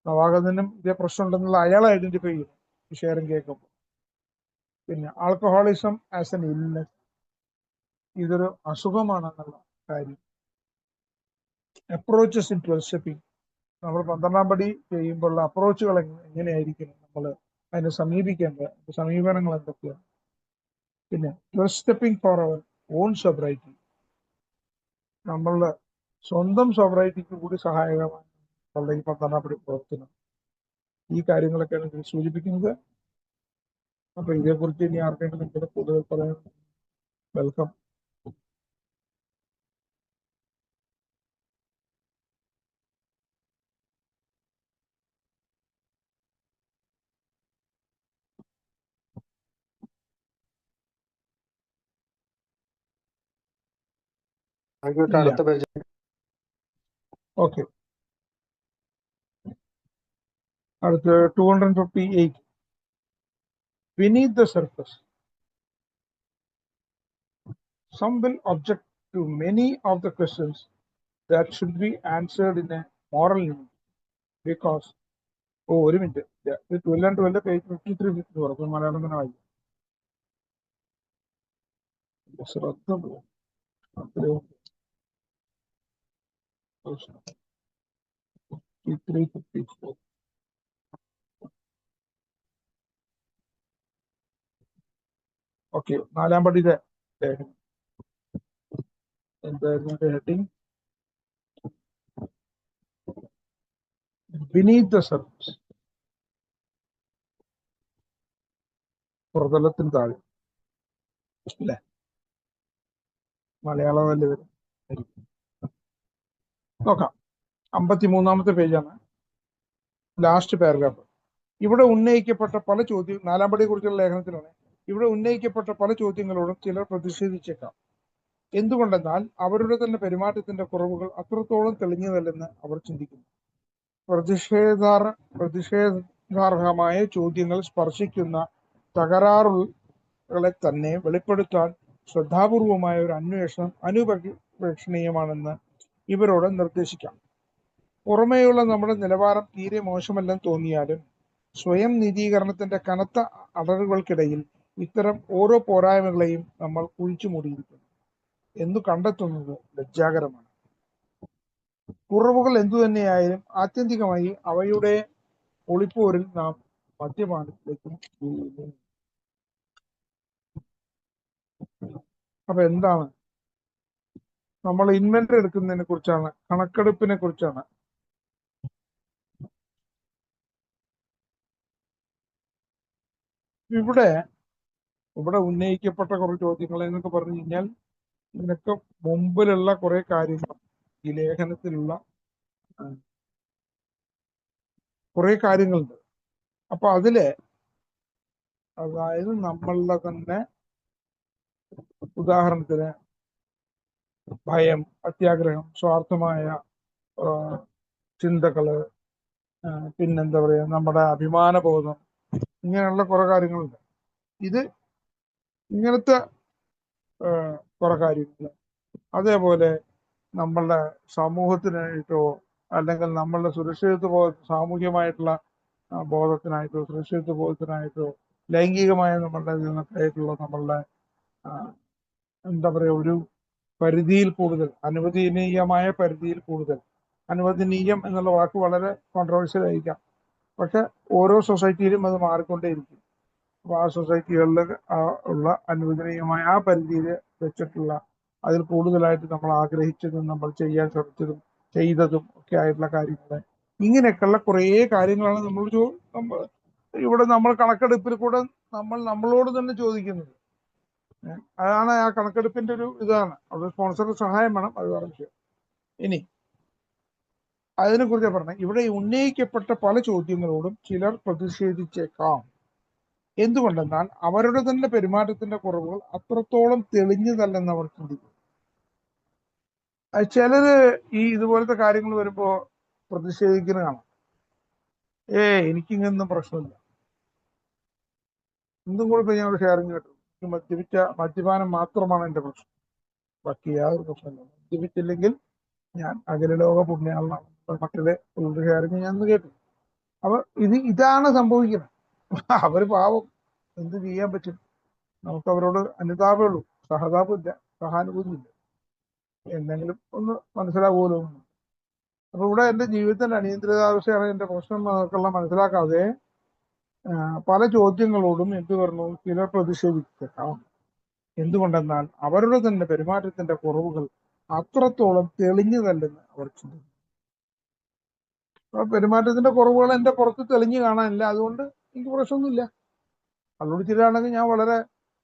നവാഗതനും ഇതേ പ്രശ്നം ഉണ്ടെന്നുള്ള അയാൾ ഐഡന്റിഫൈ ചെയ്യുന്നു ഈ ഷെയറിങ് കേൾക്കുമ്പോൾ. പിന്നെ ആൽക്കഹോളിസം ആസ് എൻ ഇൽനെസ്, ഇതൊരു അസുഖമാണെന്നുള്ള കാര്യം. അപ്രോച്ചസ് ഇൻ 12 സ്റ്റെപ്പിംഗ്, നമ്മൾ 12-ാം പടി ചെയ്യുമ്പോഴുള്ള അപ്രോച്ചുകൾ എങ്ങനെയായിരിക്കും, നമ്മൾ അതിനെ സമീപിക്കേണ്ട സമീപനങ്ങൾ എന്തൊക്കെയാണ്. പിന്നെ 12 സ്റ്റെപ്പിംഗ് ഫോർ അവർ ഓൺ സൊബ്രൈറ്റി, നമ്മളുടെ സ്വന്തം സൊബ്രൈറ്റിക്ക് കൂടി സഹായകമാണ് ഈ 12-ാം പടി പ്രവർത്തനം. ഈ കാര്യങ്ങളൊക്കെയാണ് ഇതിൽ സൂചിപ്പിക്കുന്നത്. അപ്പൊ ഇതേക്കുറിച്ച് ഇനി ആർക്കെങ്കിലും എന്തെങ്കിലും കൂടുതൽ പറയാൻ വെൽക്കം. അടുത്ത പേജ്. ഓക്കെ, അടുത്ത 258. Beneath the surface, some will object to many of the questions that should be answered in a moral unity, because ഒരു മിനിറ്റ്. ഇത് 12 and 12 പേജ് 53 തുറക്കും. മലയാളം തന്നെ വായിക്കും. ശ്രദ്ധ പോകും. അത്രയും 53, 54. ഓക്കെ, 4-ാം പടിയുടെ ലേഖനം. എന്തായിരുന്നു ഹെഡിങ്? Beneath the surface. പുറതലത്തിന് താഴെ അല്ലേ? മലയാളമല്ലേ വരും. നോക്കാം. 53-ാമത്തെ പേജാണ്, ലാസ്റ്റ് പാരഗ്രാഫ്. ഇവിടെ ഉന്നയിക്കപ്പെട്ട പല ചോദ്യം 4-ാം പടിയെ കുറിച്ചുള്ള ലേഖനത്തിലാണ്. ഇവിടെ ഉന്നയിക്കപ്പെട്ട പല ചോദ്യങ്ങളോടും ചിലർ പ്രതിഷേധിച്ചേക്കാം. എന്തുകൊണ്ടെന്നാൽ അവരുടെ തന്നെ പെരുമാറ്റത്തിന്റെ കുറവുകൾ അത്രത്തോളം തെളിഞ്ഞതല്ലെന്ന് അവർ ചിന്തിക്കുന്നു. പ്രതിഷേധാർഹമായ ചോദ്യങ്ങൾ സ്പർശിക്കുന്ന തകരാറുകളെ തന്നെ വെളിപ്പെടുത്താൻ ശ്രദ്ധാപൂർവമായ ഒരു അന്വേഷണം അനുപേക്ഷണീയമാണെന്ന് ഇവരോട് നിർദ്ദേശിക്കാം. പുറമേയുള്ള നമ്മുടെ നിലവാരം തീരെ മോശമല്ലെന്ന് തോന്നിയാലും സ്വയം നീതീകരണത്തിന്റെ കനത്ത അടരുകൾക്കിടയിൽ ഇത്തരം ഓരോ പോരായ്മകളെയും നമ്മൾ കുഴിച്ചു മൂടിയിരിക്കുന്നു എന്ന് കണ്ടെത്തുന്നത് ലജ്ജാകരമാണ്. കുറവുകൾ എന്തുതന്നെയായാലും ആത്യന്തികമായി അവയുടെ ഒളിപ്പോരിൽ നാം മദ്യപാനത്തിലേക്കും വീഴുന്നു. അപ്പൊ എന്താണ്? നമ്മൾ ഇൻവെന്ററി എടുക്കുന്നതിനെ കുറിച്ചാണ്, കണക്കെടുപ്പിനെ കുറിച്ചാണ്. ഇവിടെ ഉന്നയിക്കപ്പെട്ട കുറെ ചോദ്യങ്ങൾ എന്നൊക്കെ പറഞ്ഞു കഴിഞ്ഞാൽ ഇതിനൊക്കെ മുമ്പിലുള്ള കുറെ കാര്യങ്ങൾ, ഈ ലേഖനത്തിലുള്ള കുറെ കാര്യങ്ങളുണ്ട്. അപ്പൊ അതില് അതായത് നമ്മളുടെ തന്നെ ഉദാഹരണത്തിന് ഭയം, അത്യാഗ്രഹം, സ്വാർത്ഥമായ ചിന്തകള്, പിന്നെന്താ പറയാ, നമ്മുടെ അഭിമാനബോധം, ഇങ്ങനെയുള്ള കുറെ കാര്യങ്ങളുണ്ട്. ഇത് ഇങ്ങനത്തെ കുറെ കാര്യങ്ങൾ. അതേപോലെ നമ്മളുടെ സമൂഹത്തിനായിട്ടോ അല്ലെങ്കിൽ നമ്മളുടെ സുരക്ഷിതത്വ സാമൂഹ്യമായിട്ടുള്ള ബോധത്തിനായിട്ടോ സുരക്ഷിതത്വ ബോധത്തിനായിട്ടോ ലൈംഗികമായ നമ്മളുടെ ഇതിനൊക്കെയായിട്ടുള്ള നമ്മളുടെ എന്താ പറയുക, ഒരു പരിധിയിൽ കൂടുതൽ, അനുവദനീയമായ പരിധിയിൽ കൂടുതൽ. അനുവദനീയം എന്നുള്ള വാക്ക് വളരെ കോൺട്രവേഴ്ഷ്യൽ ആയിരിക്കാം, പക്ഷെ ഓരോ സൊസൈറ്റിയിലും അത് മാറിക്കൊണ്ടേയിരിക്കും. അപ്പൊ ആ സൊസൈറ്റികളിൽ ഉള്ള അനുവദനീയമായ ആ പരിധിയിൽ വെച്ചിട്ടുള്ള അതിൽ കൂടുതലായിട്ട് നമ്മൾ ആഗ്രഹിച്ചതും നമ്മൾ ചെയ്യാൻ ശ്രമിച്ചതും ചെയ്തതും ഒക്കെ ആയിട്ടുള്ള കാര്യങ്ങൾ, ഇങ്ങനെയൊക്കെയുള്ള കുറേ കാര്യങ്ങളാണ് ഇവിടെ നമ്മൾ കണക്കെടുപ്പിൽ കൂടെ നമ്മളോട് തന്നെ ചോദിക്കുന്നത്. അതാണ് ആ കണക്കെടുപ്പിന്റെ ഒരു ഇതാണ്. അത് സ്പോൺസറുടെ സഹായം വേണം, അത് വേറെ വിഷയം. ഇനി അതിനെ കുറിച്ച് പറഞ്ഞ ഇവിടെ ഉന്നയിക്കപ്പെട്ട പല ചോദ്യങ്ങളോടും ചിലർ പ്രതിഷേധിച്ചേക്കാം. എന്തുകൊണ്ടെന്നാൽ അവരുടെ തന്നെ പെരുമാറ്റത്തിന്റെ കുറവുകൾ അത്രത്തോളം തെളിഞ്ഞതല്ലെന്ന് അവർ ചിന്തിക്കും. ചിലര് ഈ ഇതുപോലത്തെ കാര്യങ്ങൾ വരുമ്പോ പ്രതിഷേധിക്കുന്ന കാണാം. എനിക്കിങ്ങനൊന്നും പ്രശ്നമില്ല, എന്തും കൂടെ ഞാൻ ഒരു ഷെയറിങ് കേട്ടു, മദ്യപാനം മാത്രമാണ് എന്റെ പ്രശ്നം, ബാക്കി യാതൊരു പ്രശ്നമില്ല. മദ്യപിച്ചില്ലെങ്കിൽ ഞാൻ അഖിലലോക പുണ്യാളനാണ്, മക്കളെ ഉള്ള ഷെയറിങ് ഞാൻ കേട്ടു. അപ്പൊ ഇതാണ് സംഭവിക്കുന്നത്. അവര് പാവം, എന്ത് ചെയ്യാൻ പറ്റും? നമുക്ക് അവരോട് അനുതാപേ ഉള്ളൂ, സഹതാപമില്ല, സഹാനുഭൂതിയില്ല. എന്തെങ്കിലും ഒന്ന് മനസ്സിലാവുമല്ലോ. അപ്പൊ ഇവിടെ എന്റെ ജീവിതത്തിന്റെ അടിയന്തരാവസ്ഥയാണ് എന്റെ പ്രശ്നം എന്നൊക്കെയുള്ള മനസ്സിലാക്കാതെ പല ചോദ്യങ്ങളോടും എന്ത് പറഞ്ഞു ചിലർ പ്രതിഷേധിച്ചേക്കാം. എന്തുകൊണ്ടെന്നാൽ അവരുടെ തന്നെ പെരുമാറ്റത്തിന്റെ കുറവുകൾ അത്രത്തോളം തെളിഞ്ഞതല്ലെന്ന് അവർ ചിന്തിക്കുന്നു. അപ്പൊ പെരുമാറ്റത്തിന്റെ കുറവുകൾ എന്റെ പുറത്ത് തെളിഞ്ഞു കാണാനില്ല, അതുകൊണ്ട് എനിക്ക് പ്രശ്നമൊന്നുമില്ല. അതുകൊണ്ട് ചിലരാണെങ്കിൽ ഞാൻ വളരെ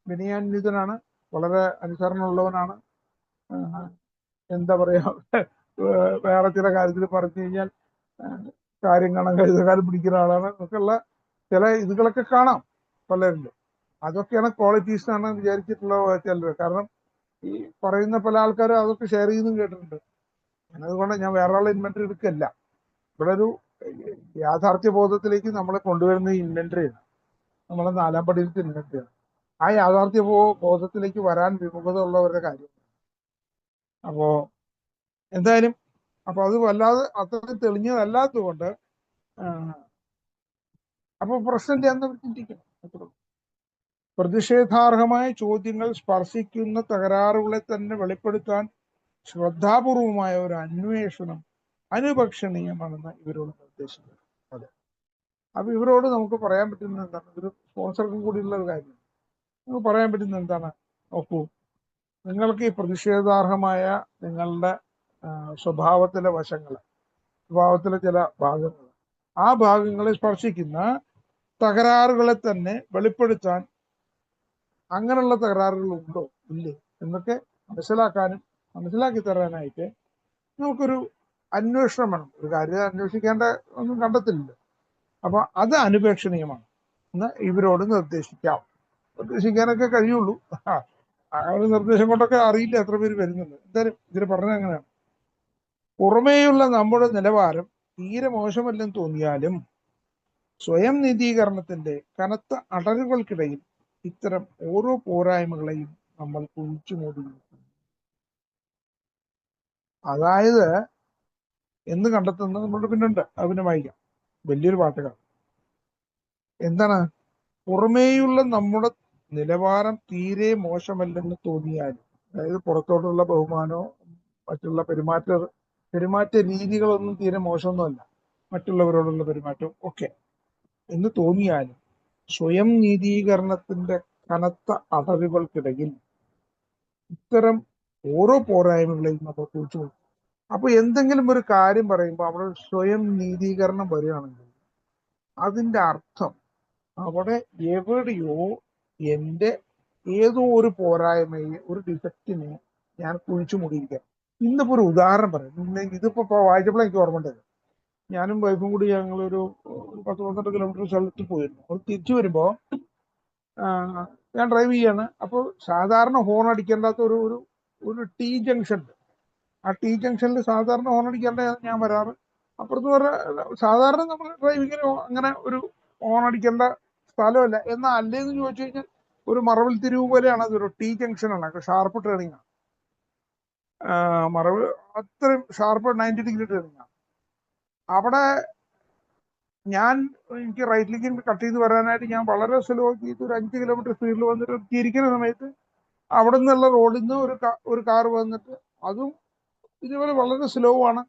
വിനയാന്വിതനാണ്, വളരെ അനുസരണമുള്ളവനാണ്, എന്താ പറയാ, വേറെ ചില കാര്യത്തിൽ പറഞ്ഞു കഴിഞ്ഞാൽ കാര്യം കാണാൻ കഴുതകാലം പിടിക്കുന്ന ആളാണ് എന്നൊക്കെയുള്ള ചില ഇതുകളൊക്കെ കാണാം പലരിലും. അതൊക്കെയാണ് ക്വാളിറ്റീസ് എന്നാണ് വിചാരിച്ചിട്ടുള്ള ചിലർ. കാരണം ഈ പറയുന്ന പല ആൾക്കാരും അതൊക്കെ ഷെയർ ചെയ്യുന്നതും കേട്ടിട്ടുണ്ട്. അതുകൊണ്ട് ഞാൻ വേറെ ആളെ ഇൻവെന്ററി എടുക്കല്ല. ഇവിടെ ഒരു യാഥാർത്ഥ്യ ബോധത്തിലേക്ക് നമ്മളെ കൊണ്ടുവരുന്ന ഇൻവെന്ററിയാണ്, നമ്മളെ 4-ാം പടിയിലത്തെ ഇൻവെന്ററിയാണ്. ആ യാഥാർത്ഥ്യ ബോധത്തിലേക്ക് വരാൻ വിമുഖത ഉള്ളവരുടെ കാര്യം. അപ്പോ എന്തായാലും അപ്പൊ അത് വല്ലാതെ അത്രയും തെളിഞ്ഞതല്ലാത്തത് കൊണ്ട് അപ്പൊ പ്രശ്നം എന്താന്ന് ചിന്തിക്കണം. അത്രേ ഉള്ളൂ. പ്രതിഷേധാർഹമായ ചോദ്യങ്ങൾ സ്പർശിക്കുന്ന തകരാറുകളെ തന്നെ വെളിപ്പെടുത്താൻ ശ്രദ്ധാപൂർവമായ ഒരു അന്വേഷണം അനുപക്ഷണീയമാണെന്ന് ഇവരോട് നിർദ്ദേശിക്കുന്നത്. അതെ, അപ്പൊ ഇവരോട് നമുക്ക് പറയാൻ പറ്റുന്നത് എന്താണ്? ഒരു സ്പോൺസർക്കും കൂടിയുള്ള ഒരു കാര്യം നമുക്ക് പറയാൻ പറ്റുന്നത് എന്താണ്? നോക്കൂ, നിങ്ങൾക്ക് ഈ പ്രതിഷേധാർഹമായ നിങ്ങളുടെ സ്വഭാവത്തിലെ വശങ്ങൾ, സ്വഭാവത്തിലെ ചില ഭാഗങ്ങൾ, ആ ഭാഗങ്ങളെ സ്പർശിക്കുന്ന തകരാറുകളെ തന്നെ വെളിപ്പെടുത്താൻ അങ്ങനെയുള്ള തകരാറുകൾ ഉണ്ടോ ഇല്ലേ എന്നൊക്കെ മനസ്സിലാക്കി തരാനായിട്ട് നമുക്കൊരു അന്വേഷണം വേണം. ഒരു കാര്യം അന്വേഷിക്കേണ്ട ഒന്നും കണ്ടെത്തില്ലല്ലോ. അപ്പൊ അത് അനുപേക്ഷണീയമാണ് എന്ന് ഇവരോട് നിർദ്ദേശിക്കാനൊക്കെ കഴിയുള്ളൂ. ആ ഒരു നിർദ്ദേശം കൊണ്ടൊക്കെ അറിയില്ല എത്ര പേര് വരുന്നുണ്ട്. എന്തായാലും ഇതിന് പറഞ്ഞത് എങ്ങനെയാണ്? പുറമേയുള്ള നമ്മുടെ നിലവാരം തീരെ മോശമല്ലെന്ന് തോന്നിയാലും സ്വയം നീതീകരണത്തിന്റെ കനത്ത അടരുകൾക്കിടയിൽ ഇത്തരം ഓരോ പോരായ്മകളെയും നമ്മൾ കുഴിച്ചു മൂടിയിരിക്കുന്നു. അതായത് എന്ന് കണ്ടെത്തുന്നത് നമ്മളുടെ പിന്നുണ്ട്. അത് പിന്നെ വായിക്കാം. വലിയൊരു പാട്ടുകാർ എന്താണ്? പുറമേയുള്ള നമ്മുടെ നിലവാരം തീരെ മോശമല്ലെന്ന് തോന്നിയാലും, അതായത് പുറത്തോട്ടുള്ള ബഹുമാനോ മറ്റുള്ള പെരുമാറ്റ രീതികളൊന്നും തീരെ മോശമൊന്നുമല്ല, മറ്റുള്ളവരോടുള്ള പെരുമാറ്റവും ഒക്കെ എന്ന് തോന്നിയാലും സ്വയം നീതീകരണത്തിന്റെ കനത്ത അടവുകൾക്കിടയിൽ ഇത്തരം ഓരോ പോരായ്മകളെയും നമ്മൾ കുറിച്ചു കൊടുക്കും. അപ്പൊ എന്തെങ്കിലും ഒരു കാര്യം പറയുമ്പോൾ അവിടെ സ്വയം നീതീകരണം വരികയാണെങ്കിൽ അതിന്റെ അർത്ഥം അവിടെ എവിടെയോ എൻ്റെ ഏതോ ഒരു പോരായ്മയെ, ഒരു ഡിഫക്റ്റിനെ ഞാൻ കുഴിച്ചു മൂടിയിരിക്കാം. ഇന്നിപ്പോ ഒരു ഉദാഹരണം പറയാം. ഇതിപ്പോ വായിച്ചപ്പോൾ എനിക്ക് ഓർമ്മയുണ്ടത്. ഞാനും വൈഫും കൂടി ഞങ്ങളൊരു 10-12 കിലോമീറ്റർ സ്ഥലത്ത് പോയിരുന്നു. അപ്പോൾ തിരിച്ചു വരുമ്പോ ഞാൻ ഡ്രൈവ് ചെയ്യാണ്. അപ്പോൾ സാധാരണ ഹോൺ അടിക്കേണ്ടാത്ത ഒരു ടി ജംഗ്ഷൻ ഉണ്ട്. ആ ടി ജംഗ്ഷനിൽ സാധാരണ ഹോൺ അടിക്കേണ്ട ഞാൻ വരാറ്. അപ്പുറത്ത് പറഞ്ഞ സാധാരണ നമ്മൾ ഡ്രൈവിങ്ങിന് അങ്ങനെ ഒരു ഹോൺ അടിക്കേണ്ട സ്ഥലമല്ല. എന്നാൽ അല്ലേന്ന് ചോദിച്ചു കഴിഞ്ഞാൽ ഒരു മറവിൽ തിരിവ് പോലെയാണ്. അതൊരു ടി ജംഗ്ഷനാണ്, ഷാർപ്പ് ടേണിംഗ് ആണ്. മറവ് അത്രയും ഷാർപ്പ് 90 ഡിഗ്രി ടേണിംഗ് ആണ്. അവിടെ എനിക്ക് റൈറ്റിലേക്ക് കട്ട് ചെയ്ത് വരാനായിട്ട് ഞാൻ വളരെ സ്ലോ ചെയ്ത് ഒരു 5 കിലോമീറ്റർ സ്പീഡിൽ വന്നിട്ട് തിരിക്കുന്ന സമയത്ത് അവിടെ നിന്നുള്ള റോഡിൽ നിന്ന് ഒരു കാർ വന്നിട്ട് അതും ഇതുപോലെ വളരെ സ്ലോ ആണ്.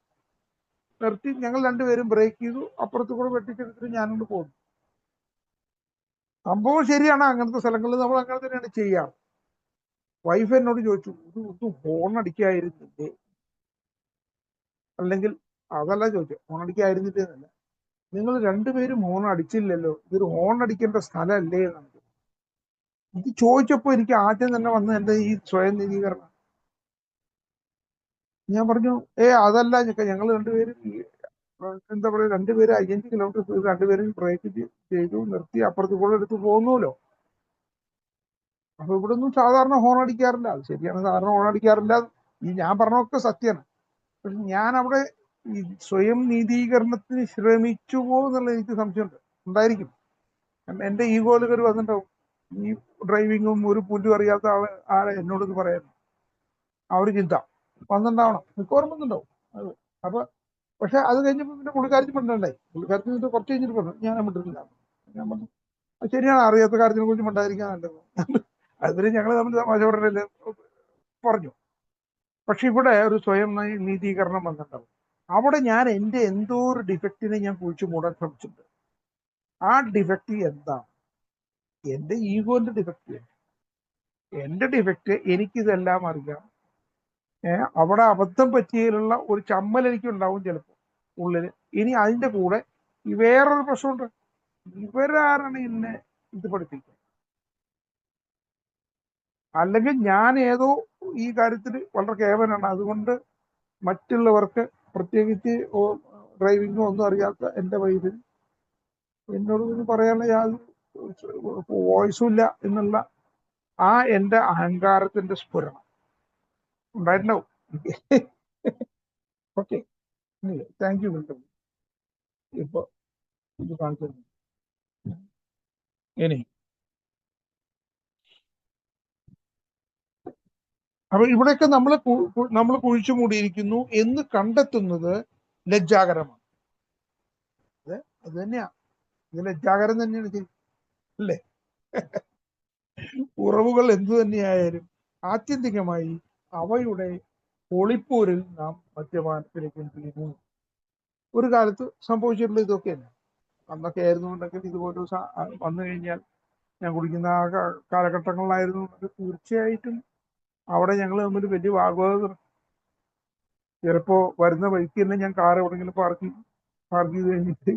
നിർത്തി ഞങ്ങൾ രണ്ടുപേരും ബ്രേക്ക് ചെയ്തു. അപ്പുറത്ത് കൂടെ വെട്ടിച്ചെടുത്തിട്ട് ഞാനോട് പോകുന്നു. സംഭവം ശരിയാണ്, അങ്ങനത്തെ സ്ഥലങ്ങളിൽ നമ്മൾ അങ്ങനെ തന്നെയാണ് ചെയ്യാറ്. വൈഫ് എന്നോട് ചോദിച്ചു, ഇത് ഹോൺ അടിക്കായിരുന്നില്ലേ? അല്ലെങ്കിൽ അതല്ല ചോദിച്ചു, ഹോൺ അടിക്കായിരുന്നില്ലേ എന്നല്ല, നിങ്ങൾ രണ്ടുപേരും ഹോൺ അടിച്ചില്ലല്ലോ, ഇതൊരു ഹോൺ അടിക്കേണ്ട സ്ഥലമല്ലേ എന്നാണ്. ഇത് ചോദിച്ചപ്പോ എനിക്ക് ആദ്യം തന്നെ വന്ന് എൻ്റെ ഈ സ്വയം നീതീകരണം. ഞാൻ പറഞ്ഞു, അതല്ല ഞങ്ങൾ രണ്ടുപേരും എന്താ പറയുക, രണ്ടുപേരും 5 കിലോമീറ്റർ സ്പീഡ് രണ്ടുപേരും ബ്രേക്ക് ചെയ്തു നിർത്തി അപ്പുറത്ത് കൂടെ എടുത്ത് പോകുന്നുല്ലോ. അപ്പൊ ഇവിടെ ഒന്നും സാധാരണ ഹോൺ അടിക്കാറില്ല. അത് ശരിയാണ്, സാധാരണ ഹോൺ അടിക്കാറില്ല. ഈ ഞാൻ പറഞ്ഞൊക്കെ സത്യമാണ്. പക്ഷെ ഞാൻ അവിടെ ഈ സ്വയം നീതീകരണത്തിന് ശ്രമിച്ചുവോ എന്നുള്ള എനിക്ക് സംശയമുണ്ട്. ഉണ്ടായിരിക്കും. എൻ്റെ ഈഗോയിൽ കയറി വന്നിട്ടുണ്ടാവും. ഈ ഡ്രൈവിങ്ങും ഒരു പുല്ലും അറിയാത്ത ആളെ എന്നോട് ഇത് പറയായിരുന്നു. ആ ഒരു ചിന്ത വന്നിട്ടുണ്ടാവണം, മിക്കവാറും വന്നിട്ടുണ്ടാവും അത്. അപ്പൊ പക്ഷെ അത് കഴിഞ്ഞപ്പോ പിന്നെ പുള്ളിക്കാരത്തി മിണ്ടണ്ടായി. പുള്ളിക്കാരത്തി കുറച്ച് കഴിഞ്ഞിട്ട് പറഞ്ഞു, ഞാൻ മിണ്ടിട്ടില്ല. ഞാൻ പറഞ്ഞു, അത് ശരിയാണ്, അറിയാത്ത കാര്യത്തിനെ കുറിച്ച് മിണ്ടായിരിക്കാൻ നല്ലത്. അതിന് ഞങ്ങൾ തമ്മിൽ തമാശ പറഞ്ഞു. പക്ഷെ ഇവിടെ ഒരു സ്വയം നീതീകരണം വന്നിട്ടുണ്ടാവും. അവിടെ ഞാൻ എൻ്റെ എന്തോ ഒരു ഡിഫക്റ്റിനെ ഞാൻ കുഴിച്ചു മൂടാൻ ശ്രമിച്ചിട്ടുണ്ട്. ആ ഡിഫക്റ്റ് എന്താണ്? എൻ്റെ ഈഗോന്റെ ഡിഫക്റ്റ്. എൻ്റെ ഡിഫക്റ്റ് എനിക്കിതെല്ലാം അറിയാം. അവിടെ അബദ്ധം പറ്റിയതിലുള്ള ഒരു ചമ്മൽ എനിക്കുണ്ടാവും ചിലപ്പോൾ ഉള്ളില്. ഇനി അതിന്റെ കൂടെ വേറൊരു പ്രശ്നമുണ്ട്. ഇവരാരാണ് എന്നെ ഇത് പഠിപ്പിക്കുക? അല്ലെങ്കിൽ ഞാൻ ഏതോ ഈ കാര്യത്തിൽ വളരെ കേവനാണ്. അതുകൊണ്ട് മറ്റുള്ളവർക്ക്, പ്രത്യേകിച്ച് ഡ്രൈവിങ്ങോ ഒന്നും അറിയാത്ത എൻ്റെ വൈഫിന് എന്നോട് ഒന്നും പറയാനുള്ള യാതൊരു വോയിസും ഇല്ല എന്നുള്ള ആ എൻ്റെ അഹങ്കാരത്തിന്റെ സ്ഫുരണം ഉണ്ടായിട്ടുണ്ടാവും. Okay, thank you. ഇപ്പൊ ഇത് കാണിച്ചു. ഇനി അപ്പൊ ഇവിടെയൊക്കെ നമ്മൾ കുഴിച്ചു മൂടിയിരിക്കുന്നു എന്ന് കണ്ടെത്തുന്നത് ലജ്ജാകരമാണ്. അത് തന്നെയാ. ഇത് ലജ്ജാകരം തന്നെയാണ് ശരി, അല്ലേ? ഉറവുകൾ എന്തു തന്നെയായാലും ആത്യന്തികമായി അവയുടെ ഒളിപ്പോരിൽ നാം മദ്യപാനത്തിലേക്ക് തിരിഞ്ഞു. ഒരു കാലത്ത് സംഭവിച്ചിട്ടുള്ള ഇതൊക്കെ തന്നെ. അന്നൊക്കെ ആയിരുന്നുണ്ടെങ്കിൽ ഇതുപോലെ വന്നു കഴിഞ്ഞാൽ ഞാൻ കുടിക്കുന്ന ആ കാലഘട്ടങ്ങളിലായിരുന്നു തീർച്ചയായിട്ടും അവിടെ ഞങ്ങൾ തമ്മിൽ വലിയ വാഗ്വാദം. ചിലപ്പോ വരുന്ന വഴിക്ക് തന്നെ ഞാൻ കാർ എവിടെയെങ്കിലും പാർക്ക് ചെയ്ത് കഴിഞ്ഞിട്ട്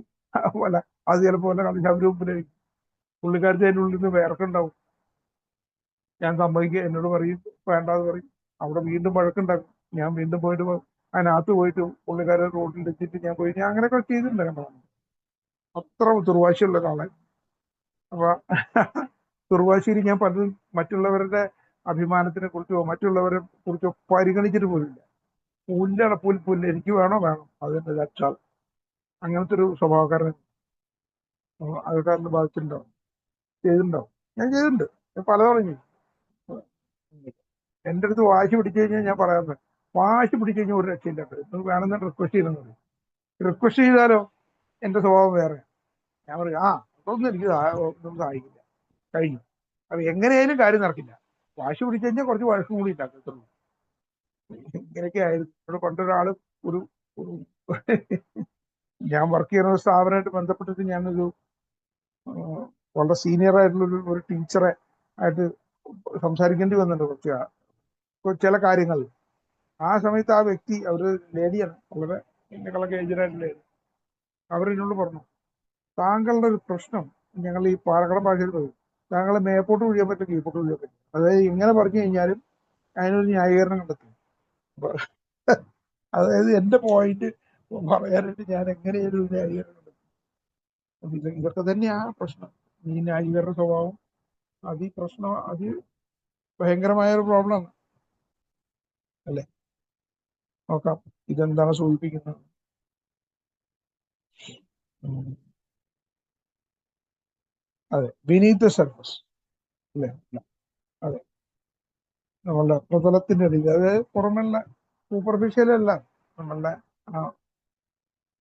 അല്ല, അത് ചിലപ്പോൾ വല്ല കളിശാപ്പിന് മുമ്പിലായിരിക്കും. പുള്ളിക്കാരത്തെ അതിൻ്റെ ഉള്ളിൽ നിന്ന് വേർക്കുണ്ടാവും. ഞാൻ സമ്മതിക്കുക, എന്നോട് പറയും വേണ്ടാന്ന് പറയും. അവിടെ വീണ്ടും വഴക്കുണ്ടാക്കും. ഞാൻ വീണ്ടും പോയിട്ട് അതിനകത്ത് പോയിട്ട് പുള്ളിക്കാരൻ റോഡിൽ വെച്ചിട്ട് ഞാൻ അങ്ങനെയൊക്കെ ചെയ്തിട്ടുണ്ട് കേട്ടോ. അത്ര ദുർവാശിയുള്ള ഒരാളായി. അപ്പൊ ദുർവാശിയിൽ ഞാൻ പലതും മറ്റുള്ളവരുടെ അഭിമാനത്തിനെ കുറിച്ചോ മറ്റുള്ളവരെ കുറിച്ചോ പരിഗണിച്ചിട്ട് പോലില്ല. പുല്ലാണ് പുല്ല് എനിക്ക് വേണോ അതിന്റെ ലക്ഷാൽ അങ്ങനത്തെ ഒരു സ്വഭാവക്കാരൻ അതൊക്കെ അന്ന് ബാധിച്ചിട്ടുണ്ടാവും, ചെയ്തിട്ടുണ്ടാവും. ഞാൻ ചെയ്തിട്ടുണ്ട്, ഞാൻ പലതവണ ചെയ്യും. എൻ്റെ അടുത്ത് വാശി പിടിച്ചു കഴിഞ്ഞാൽ ഞാൻ പറയാറുണ്ട്, വാശി പിടിച്ചു കഴിഞ്ഞാൽ ഒരു രക്ഷയില്ല. നിങ്ങൾ വേണമെന്ന് റിക്വസ്റ്റ് ചെയ്യണമെന്ന്. റിക്വസ്റ്റ് ചെയ്താലോ എൻ്റെ സ്വഭാവം വേറെ. ഞാൻ പറയും അതൊന്നും എനിക്ക് ഒന്നും സഹായിക്കില്ല, കഴിഞ്ഞു. അത് എങ്ങനെയായാലും കാര്യം നടക്കില്ല. വാശി പിടിച്ചു കഴിഞ്ഞാൽ കുറച്ച് വഴക്കും കൂടി ഉണ്ടാക്കത്തുള്ളൂ. ഇങ്ങനെയൊക്കെ ആയിരുന്നു. ഇവിടെ പണ്ടൊരാള് ഒരു ഞാൻ വർക്ക് ചെയ്യുന്ന ഒരു സ്ഥാപനമായിട്ട് ബന്ധപ്പെട്ടിട്ട് ഞാനൊരു വളരെ സീനിയർ ആയിട്ടുള്ള ഒരു ടീച്ചറെ ആയിട്ട് സംസാരിക്കേണ്ടി വന്നിട്ടുണ്ട് ചില കാര്യങ്ങൾ. ആ സമയത്ത് ആ വ്യക്തി, അവര് ലേഡിയാണ്, വളരെ എന്നെക്കളൊക്കെ ഏജഡായിട്ടുള്ള ലേഡി. അവരെന്നോട് പറഞ്ഞു, താങ്കളുടെ ഒരു പ്രശ്നം, ഞങ്ങൾ ഈ പാലക്കാട് ഭാഷയിൽ പറയും, താങ്കളെ മേപ്പോട്ട് ഒഴിയാൻ പറ്റും, കീഴ്പോട്ട് ഒഴിയാൻ പറ്റും. അതായത് ഇങ്ങനെ പറഞ്ഞു കഴിഞ്ഞാലും അതിനൊരു ന്യായീകരണം കണ്ടെത്തും. അതായത് എന്റെ പോയിന്റ് പറയാനായിട്ട് ഞാൻ എങ്ങനെയൊരു ന്യായീകരണം കണ്ടെത്തും. ഇതൊക്കെ തന്നെയാ പ്രശ്നം. ഈ ന്യായീകരണ സ്വഭാവം അത് ഭയങ്കരമായ ഒരു പ്രോബ്ലമാണ്, അല്ലേ? നോക്കാം ഇതെന്താണ് സൂചിപ്പിക്കുന്നത്. അതെ, ബിനീത് ദ സർഫസ്, അല്ലേ? അതെ, നമ്മളുടെ പ്രതലത്തിന്റെ അടിയിൽ, അതായത് പുറമെയുള്ള സൂപ്പർഫിഷ്യലല്ല, നമ്മളുടെ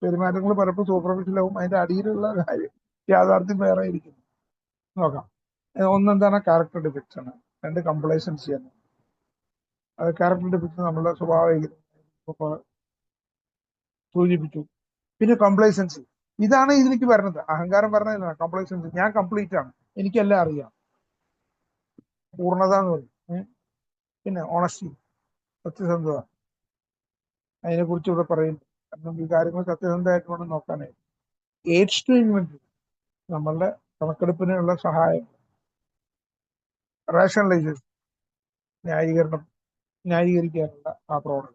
പെരുമാറ്റങ്ങൾ പലപ്പോൾ സൂപ്പർഫിഷ്യലാവും. അതിന്റെ അടിയിലുള്ള കാര്യം യാഥാർത്ഥ്യം വേറെ ഇരിക്കുന്നു. നോക്കാം. ഒന്നെന്താണ് ക്യാരക്ടർ ഡിഫക്ട്സ് ആണ്, രണ്ട് കംപ്ലൈസൻസി ആണ്. അത് ക്യാരക്ടർ ഡിഫക്ട്സ് നമ്മളുടെ സ്വഭാവം സൂചിപ്പിച്ചു. പിന്നെ കംപ്ലൈസൻസി, ഇതാണ് ഇതിലേക്ക് വരുന്നത്. അഹങ്കാരം പറഞ്ഞ കംപ്ലൈസൻസി, ഞാൻ കംപ്ലീറ്റ് ആണ്, എനിക്കെല്ലാം അറിയാം, പൂർണ്ണത എന്ന് പറയും. പിന്നെ ഓണസ്റ്റി, സത്യസന്ധത, അതിനെ കുറിച്ച് ഇവിടെ പറയുന്നു. കാരണം ഈ കാര്യങ്ങൾ സത്യസന്ധമായിട്ട് വേണം നോക്കാനായി. എയ്ഡ്സ് ടു ഇൻവെന്ററി, നമ്മളുടെ കണക്കെടുപ്പിനുള്ള സഹായം, റേഷണലൈസേഷൻ, ന്യായീകരിക്കാനുള്ള ആ പ്രോബ്ലം.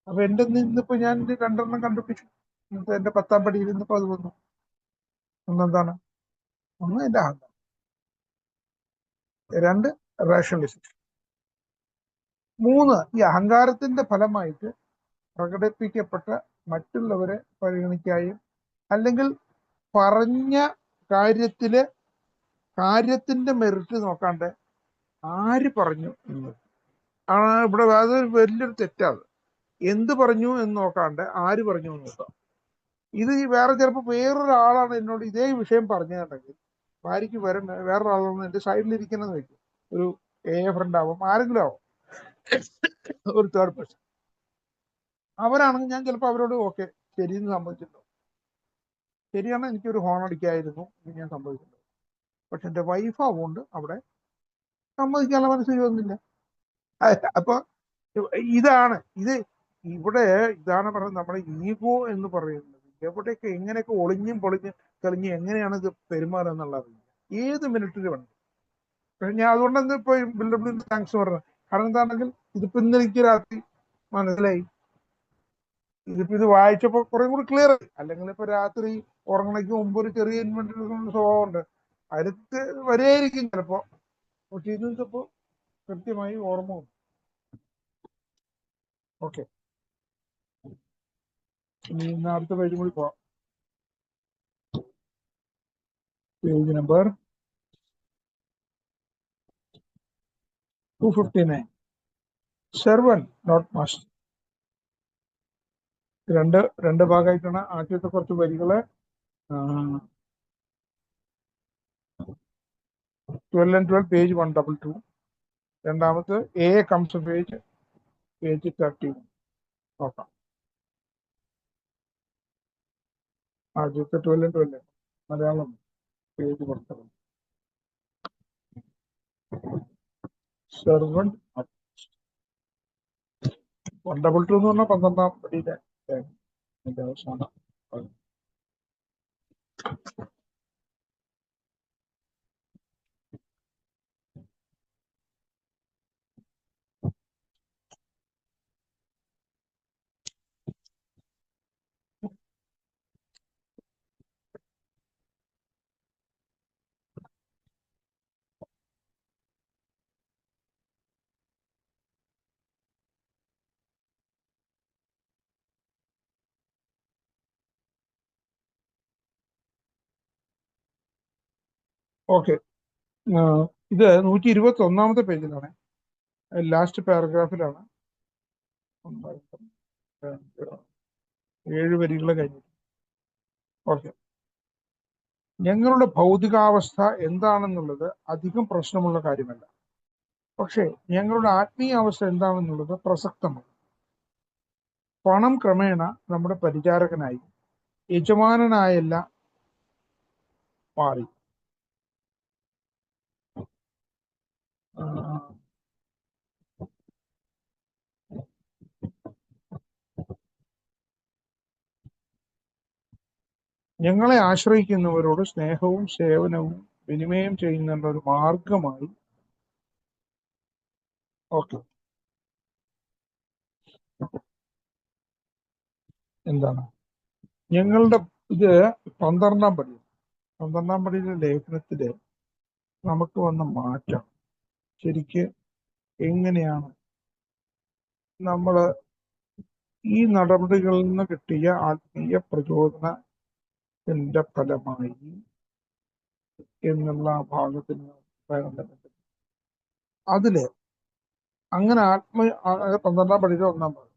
അപ്പൊ എന്റെ ഇന്നിപ്പോ ഞാൻ രണ്ടെണ്ണം കണ്ടുപിടിച്ചു. ഇന്നത്തെ എന്റെ 10ാം പടിയിൽ ഇന്നിപ്പോ അത് വന്നു. ഒന്നെന്താണ്? ഒന്ന് എന്റെ അഹങ്കാരം, രണ്ട് റേഷണലൈസേഷൻ, മൂന്ന് ഈ അഹങ്കാരത്തിന്റെ ഫലമായിട്ട് പ്രകടിപ്പിക്കപ്പെട്ട മറ്റുള്ളവരെ പരിഗണിക്കായും അല്ലെങ്കിൽ പറഞ്ഞ കാര്യത്തിന്റെ മെറിറ്റ് നോക്കാണ്ട് ആര് പറഞ്ഞു എന്നത് ഇവിടെ അത് വലിയൊരു തെറ്റാണ്. എന്ത് പറഞ്ഞു എന്ന് നോക്കാണ്ട് ആര് പറഞ്ഞു എന്ന് നോക്കാം. ഇത് വേറെ ചിലപ്പോൾ വേറൊരാളാണ് എന്നോട് ഇതേ വിഷയം പറഞ്ഞിട്ടുണ്ടെങ്കിൽ ഭാര്യയ്ക്ക് വേറൊരാളാണ് എൻ്റെ സൈഡിലിരിക്കണമെന്ന് വെക്കും. ഒരു ഫ്രണ്ട് ആവും, ആരെങ്കിലും ആവും, ഒരു തേർഡ് പേഴ്സൺ. അവരാണെങ്കിൽ ഞാൻ ചിലപ്പോൾ അവരോട് ഓക്കെ ശരിയെന്ന് സമ്മതിച്ചിട്ടുണ്ടോ, ശരിയാണ്, എനിക്കൊരു ഹോൺ അടിക്കായിരുന്നു എന്ന് ഞാൻ സമ്മതിച്ചിട്ടുണ്ടോ. പക്ഷെ എൻ്റെ വൈഫ് ആവുകൊണ്ട് അവിടെ സമ്മതിക്കാനുള്ള മനസ്സിൽ വന്നില്ല. അപ്പൊ ഇതാണ് ഇതാണ് പറയുന്നത് നമ്മുടെ ഈഗോ എന്ന് പറയുന്നത്. എവിടെയൊക്കെ എങ്ങനെയൊക്കെ ഒളിഞ്ഞും പൊളിഞ്ഞും തെളിഞ്ഞ് എങ്ങനെയാണ് ഇത് പെരുമാറുക എന്നുള്ളത് ഏത് മിനിറ്റിൽ വേണം. പക്ഷെ ഞാൻ അതുകൊണ്ടെന്ന് ഇപ്പൊ ബിൽഡപ്പിന് താങ്ക്സ് പറഞ്ഞത്. കാരണം എന്താണെങ്കിൽ ഇതിപ്പോ ഇന്ന് എനിക്ക് രാത്രി മനസ്സിലായി. ഇത് വായിച്ചപ്പോ കുറെ കൂടി ക്ലിയർ ആയി. അല്ലെങ്കിൽ ഇപ്പൊ രാത്രി ഉറങ്ങണയ്ക്ക് മുമ്പ് ഒരു ചെറിയ ഇൻവെന്ററി സ്വഭാവമുണ്ട്, അടുത്ത് വരെയായിരിക്കും ചിലപ്പോ. പക്ഷെ ഇതിപ്പോ കൃത്യമായി ഓർമ്മ വന്നു. ഓക്കെ, ഇനി അടുത്ത പേജ് കൂടി പോവാം. Page number 259. Servant not master. രണ്ട് ഭാഗമായിട്ടാണ്. ആദ്യത്തെ കുറച്ച് വരികള് 12 and 12 പേജ് 122. രണ്ടാമത്തെ എ കംസ് പേജ് 31 നോക്കാം. ആദ്യത്തെ 12 and 12 മലയാളം പേജ് 122. സെർവന്റ് 122 എന്ന് പറഞ്ഞാൽ 12-ാം പടിയിലെ അവസാനം. ഓക്കെ, ഇത് 121-ാമത്തെ പേജിലാണ്, ലാസ്റ്റ് പാരഗ്രാഫിലാണ്. 7 വരികൾ കഴിഞ്ഞു. ഓക്കെ, ഞങ്ങളുടെ ഭൗതികാവസ്ഥ എന്താണെന്നുള്ളത് അധികം പ്രശ്നമുള്ള കാര്യമല്ല, പക്ഷേ ഞങ്ങളുടെ ആത്മീയ അവസ്ഥ എന്താണെന്നുള്ളത് പ്രസക്തമാണ്. പണം ക്രമേണ നമ്മുടെ പരിചാരകനായി യജമാനനായല്ല മാറി. ഞങ്ങളെ ആശ്രയിക്കുന്നവരോട് സ്നേഹവും സേവനവും വിനിമയം ചെയ്യുന്ന ഒരു മാർഗമായി. ഓക്കെ, എന്താണ് ഞങ്ങളുടെ ഇത് 12-ാം പടി. 12-ാം പടിയിലെ ലേഖനത്തില് നമുക്ക് വന്ന മാറ്റം ശരിക്ക് എങ്ങനെയാണ് നമ്മള് ഈ നടപടികളിൽ നിന്ന് കിട്ടിയ ആത്മീയ പ്രചോദനത്തിന്റെ ഫലമായി എന്നുള്ള ഭാഗത്തിന് അതില് അങ്ങനെ 12-ാം പടിയിലെ 1-ാം ഭാഗം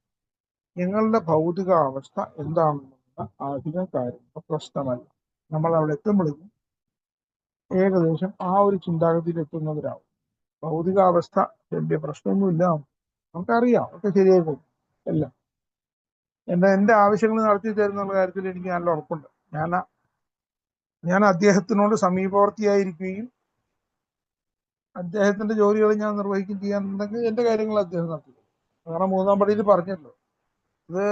ഞങ്ങളുടെ ഭൗതിക അവസ്ഥ എന്താണെന്നുള്ള അധികം കാര്യങ്ങൾ പ്രശ്നമല്ല. നമ്മൾ അവിടെ എത്തുമ്പോഴേക്കും ഏകദേശം ആ ഒരു ചിന്താഗതിയിൽ എത്തുന്നവരാവും. ഭൗതികാവസ്ഥ വലിയ പ്രശ്നമൊന്നുമില്ല, നമുക്കറിയാം, ഒക്കെ ശരിയായി എല്ലാം. എന്റെ ആവശ്യങ്ങൾ നടത്തി തരുന്നുള്ള കാര്യത്തിൽ എനിക്ക് നല്ല ഉറപ്പുണ്ട്. ഞാൻ അദ്ദേഹത്തിനോട് സമീപവർത്തിയായിരിക്കുകയും അദ്ദേഹത്തിന്റെ ജോലികൾ ഞാൻ നിർവഹിക്കുകയും ചെയ്യാനുണ്ടെങ്കിൽ എന്റെ കാര്യങ്ങൾ അദ്ദേഹം നടത്തി. കാരണം 3-ാം പടിയിൽ പറഞ്ഞല്ലോ, ഇത്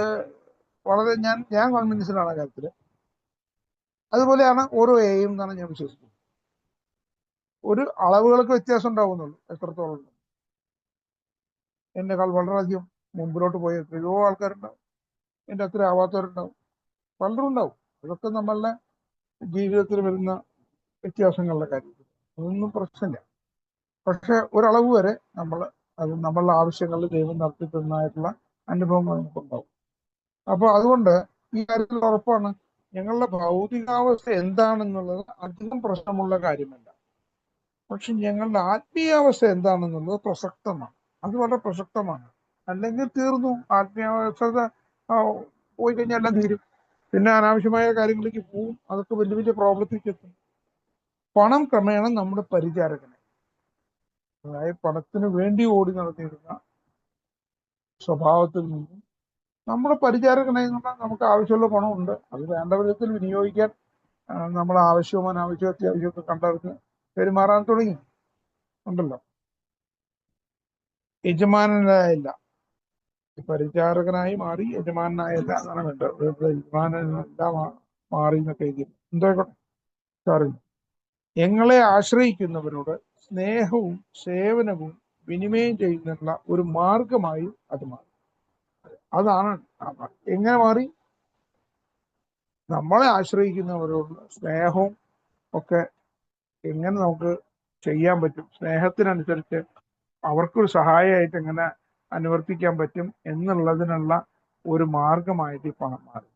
വളരെ ഞാൻ കോൺഫിഡൻസിലാണ് ആ കാര്യത്തില്. അതുപോലെയാണ് ഓരോ എയും എന്നാണ് ഞാൻ വിശ്വസിക്കുന്നത്. ഒരു അളവുകൾക്ക് വ്യത്യാസം ഉണ്ടാവുന്നുള്ളൂ, എത്രത്തോളം ഉണ്ട്. എന്നെക്കാൾ വളരെയധികം മുമ്പിലോട്ട് പോയ എത്രയോ ആൾക്കാരുണ്ടാവും, എൻ്റെ അത്ര ആവാത്തവരുണ്ടാവും, പലരും ഉണ്ടാവും. അതൊക്കെ നമ്മളുടെ ജീവിതത്തിൽ വരുന്ന വ്യത്യാസങ്ങളുടെ കാര്യത്തിൽ അതൊന്നും പ്രശ്നമില്ല. പക്ഷെ ഒരളവ് വരെ നമ്മളുടെ ആവശ്യങ്ങളിൽ ദൈവം നടത്തിത്തരുന്നതായിട്ടുള്ള അനുഭവങ്ങൾ നമുക്കുണ്ടാവും. അപ്പൊ അതുകൊണ്ട് ഈ കാര്യത്തിൽ ഉറപ്പാണ്, ഞങ്ങളുടെ ഭൗതികാവസ്ഥ എന്താണെന്നുള്ളത് അധികം പ്രശ്നമുള്ള കാര്യമല്ല, പക്ഷെ ഞങ്ങളുടെ ആത്മീയാവസ്ഥ എന്താണെന്നുള്ളത് പ്രസക്തമാണ്. അത് വളരെ പ്രസക്തമാണ്. അല്ലെങ്കിൽ തീർന്നു, ആത്മീയാവസ്ഥ പോയി കഴിഞ്ഞാൽ എല്ലാം തീരും. പിന്നെ അനാവശ്യമായ കാര്യങ്ങളിലേക്ക് പോവും, അതൊക്കെ വലിയ വലിയ പ്രോബ്ലത്തിലേക്ക് എത്തും. പണം ക്രമേണ നമ്മുടെ പരിചാരകനെ, അതായത് പണത്തിന് വേണ്ടി ഓടി നടത്തിയിരുന്ന സ്വഭാവത്തിൽ നിന്നും നമ്മുടെ പരിചാരകനായി എന്നുള്ള നമുക്ക് ആവശ്യമുള്ള പണമുണ്ട്, അത് വേണ്ട വിധത്തിൽ വിനിയോഗിക്കാൻ നമ്മൾ ആവശ്യവും അനാവശ്യവും അത്യാവശ്യമൊക്കെ കണ്ടറിഞ്ഞ് പെരുമാറാൻ തുടങ്ങി ഉണ്ടല്ലോ. യജമാനായില്ല, പരിചാരകനായി മാറി, യജമാനായല്ല എന്നാണ് വേണ്ടത്. യജമാനല്ല മാറി എന്നൊക്കെ എന്തായിക്കോട്ടെ സാറി. ഞങ്ങളെ ആശ്രയിക്കുന്നവരോട് സ്നേഹവും സേവനവും വിനിമയം ചെയ്യുന്നുള്ള ഒരു മാർഗമായി അത് മാറി. അതാണ് എങ്ങനെ മാറി? നമ്മളെ ആശ്രയിക്കുന്നവരോട് സ്നേഹവും ഒക്കെ എങ്ങനെ നമുക്ക് ചെയ്യാൻ പറ്റും, സ്നേഹത്തിനനുസരിച്ച് അവർക്കൊരു സഹായമായിട്ട് എങ്ങനെ അനുവർത്തിക്കാൻ പറ്റും എന്നുള്ളതിനുള്ള ഒരു മാർഗമായിട്ട് ഈ പണം മാറി.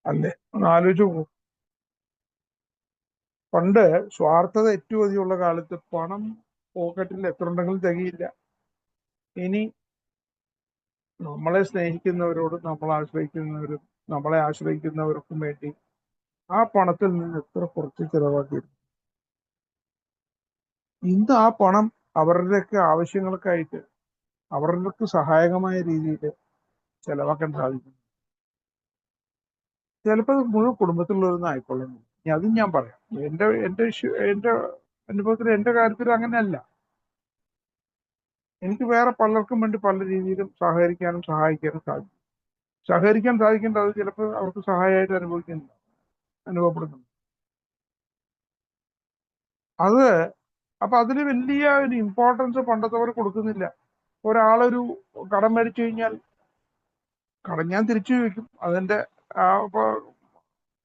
അല്ലേ, ഒന്ന് ആലോചിച്ച് പോകും. പണ്ട് സ്വാർത്ഥത ഏറ്റവും അധികമുള്ള കാലത്ത് പണം പോക്കറ്റിൽ എത്ര ഉണ്ടെങ്കിലും തികയില്ല. ഇനി നമ്മളെ സ്നേഹിക്കുന്നവരോടും നമ്മളെ ആശ്രയിക്കുന്നവർക്കും വേണ്ടി ആ പണത്തിൽ നിന്ന് എത്ര കുറച്ച് ചെലവാക്കിയിരുന്നു. ഇന്ന് ആ പണം അവരുടെയൊക്കെ ആവശ്യങ്ങൾക്കായിട്ട് അവർക്ക് സഹായകമായ രീതിയിൽ ചെലവാക്കാൻ സാധിക്കും. ചിലപ്പോൾ മുഴുവൻ കുടുംബത്തിലുള്ളതൊന്നും ആയിക്കൊള്ളുന്നു. അതും ഞാൻ പറയാം. എന്റെ അനുഭവത്തിൽ എന്റെ കാര്യത്തിൽ അങ്ങനെയല്ല. എനിക്ക് വേറെ പലർക്കും വേണ്ടി പല രീതിയിലും സഹകരിക്കാനും സഹായിക്കാനും സാധിക്കും. സഹകരിക്കാൻ സാധിക്കേണ്ട അത് ചിലപ്പോൾ അവർക്ക് സഹായമായിട്ട് അനുഭവപ്പെടുന്നുണ്ട്. അത് അപ്പൊ അതിന് വലിയ ഒരു ഇമ്പോർട്ടൻസ് പണ്ടത്തവർ കൊടുക്കുന്നില്ല. ഒരാളൊരു കടം മേടിച്ചു കഴിഞ്ഞാൽ കടം ഞാൻ തിരിച്ചു ചോദിക്കും. അതെന്റെ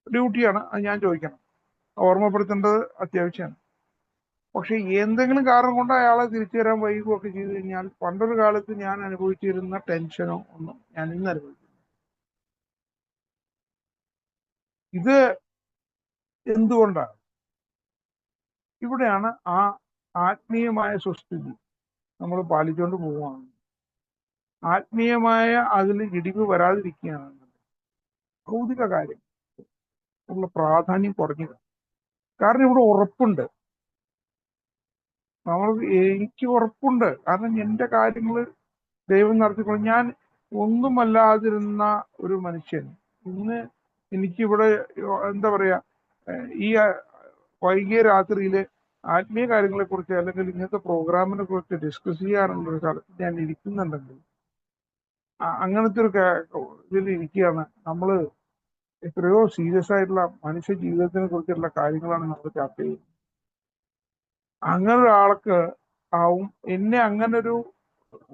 ഡ്യൂട്ടിയാണ്. അത് ഞാൻ ചോദിക്കണം. ഓർമ്മപ്പെടുത്തേണ്ടത് അത്യാവശ്യമാണ്. പക്ഷെ എന്തെങ്കിലും കാരണം കൊണ്ട് അയാളെ തിരിച്ചു തരാൻ വൈകുകയൊക്കെ ചെയ്തു കഴിഞ്ഞാൽ പണ്ടൊരു കാലത്ത് ഞാൻ അനുഭവിച്ചിരുന്ന ടെൻഷനോ ഒന്നും ഞാൻ ഇന്ന് അനുഭവിക്കുന്നു. ഇത് എന്തുകൊണ്ടാണ്? ഇവിടെയാണ് ആ ആത്മീയമായ സുസ്ഥിതി നമ്മൾ പാലിച്ചുകൊണ്ട് പോവുകയാണ്. ആത്മീയമായ അതിൽ ഇടിവ് വരാതിരിക്കുകയാണ് ഭൗതിക കാര്യം ഉള്ള പ്രാധാന്യം കുറഞ്ഞത്. കാരണം ഇവിടെ ഉറപ്പുണ്ട്. എനിക്ക് ഉറപ്പുണ്ട്. കാരണം എന്റെ കാര്യങ്ങൾ ദൈവം നടത്തിക്കൊണ്ട് ഞാൻ ഒന്നുമല്ലാതിരുന്ന ഒരു മനുഷ്യൻ ഇന്ന് എനിക്കിവിടെ എന്താ പറയാ ഈ വൈകിയ രാത്രിയില് ആത്മീയ കാര്യങ്ങളെ കുറിച്ച് അല്ലെങ്കിൽ ഇങ്ങനത്തെ പ്രോഗ്രാമിനെ കുറിച്ച് ഡിസ്കസ് ചെയ്യാനുള്ള ഒരു സ്ഥലത്ത് ഞാൻ ഇരിക്കുന്നുണ്ടെങ്കിൽ അങ്ങനത്തെ ഒരു ഇതിൽ ഇരിക്കുകയാണ്. നമ്മള് എത്രയോ സീരിയസ് ആയിട്ടുള്ള മനുഷ്യ ജീവിതത്തിനെ കുറിച്ചുള്ള കാര്യങ്ങളാണ് നമ്മൾ ചർച്ച ചെയ്യുന്നത്. അങ്ങനെ ഒരാൾക്ക് ആവും എന്നെ അങ്ങനൊരു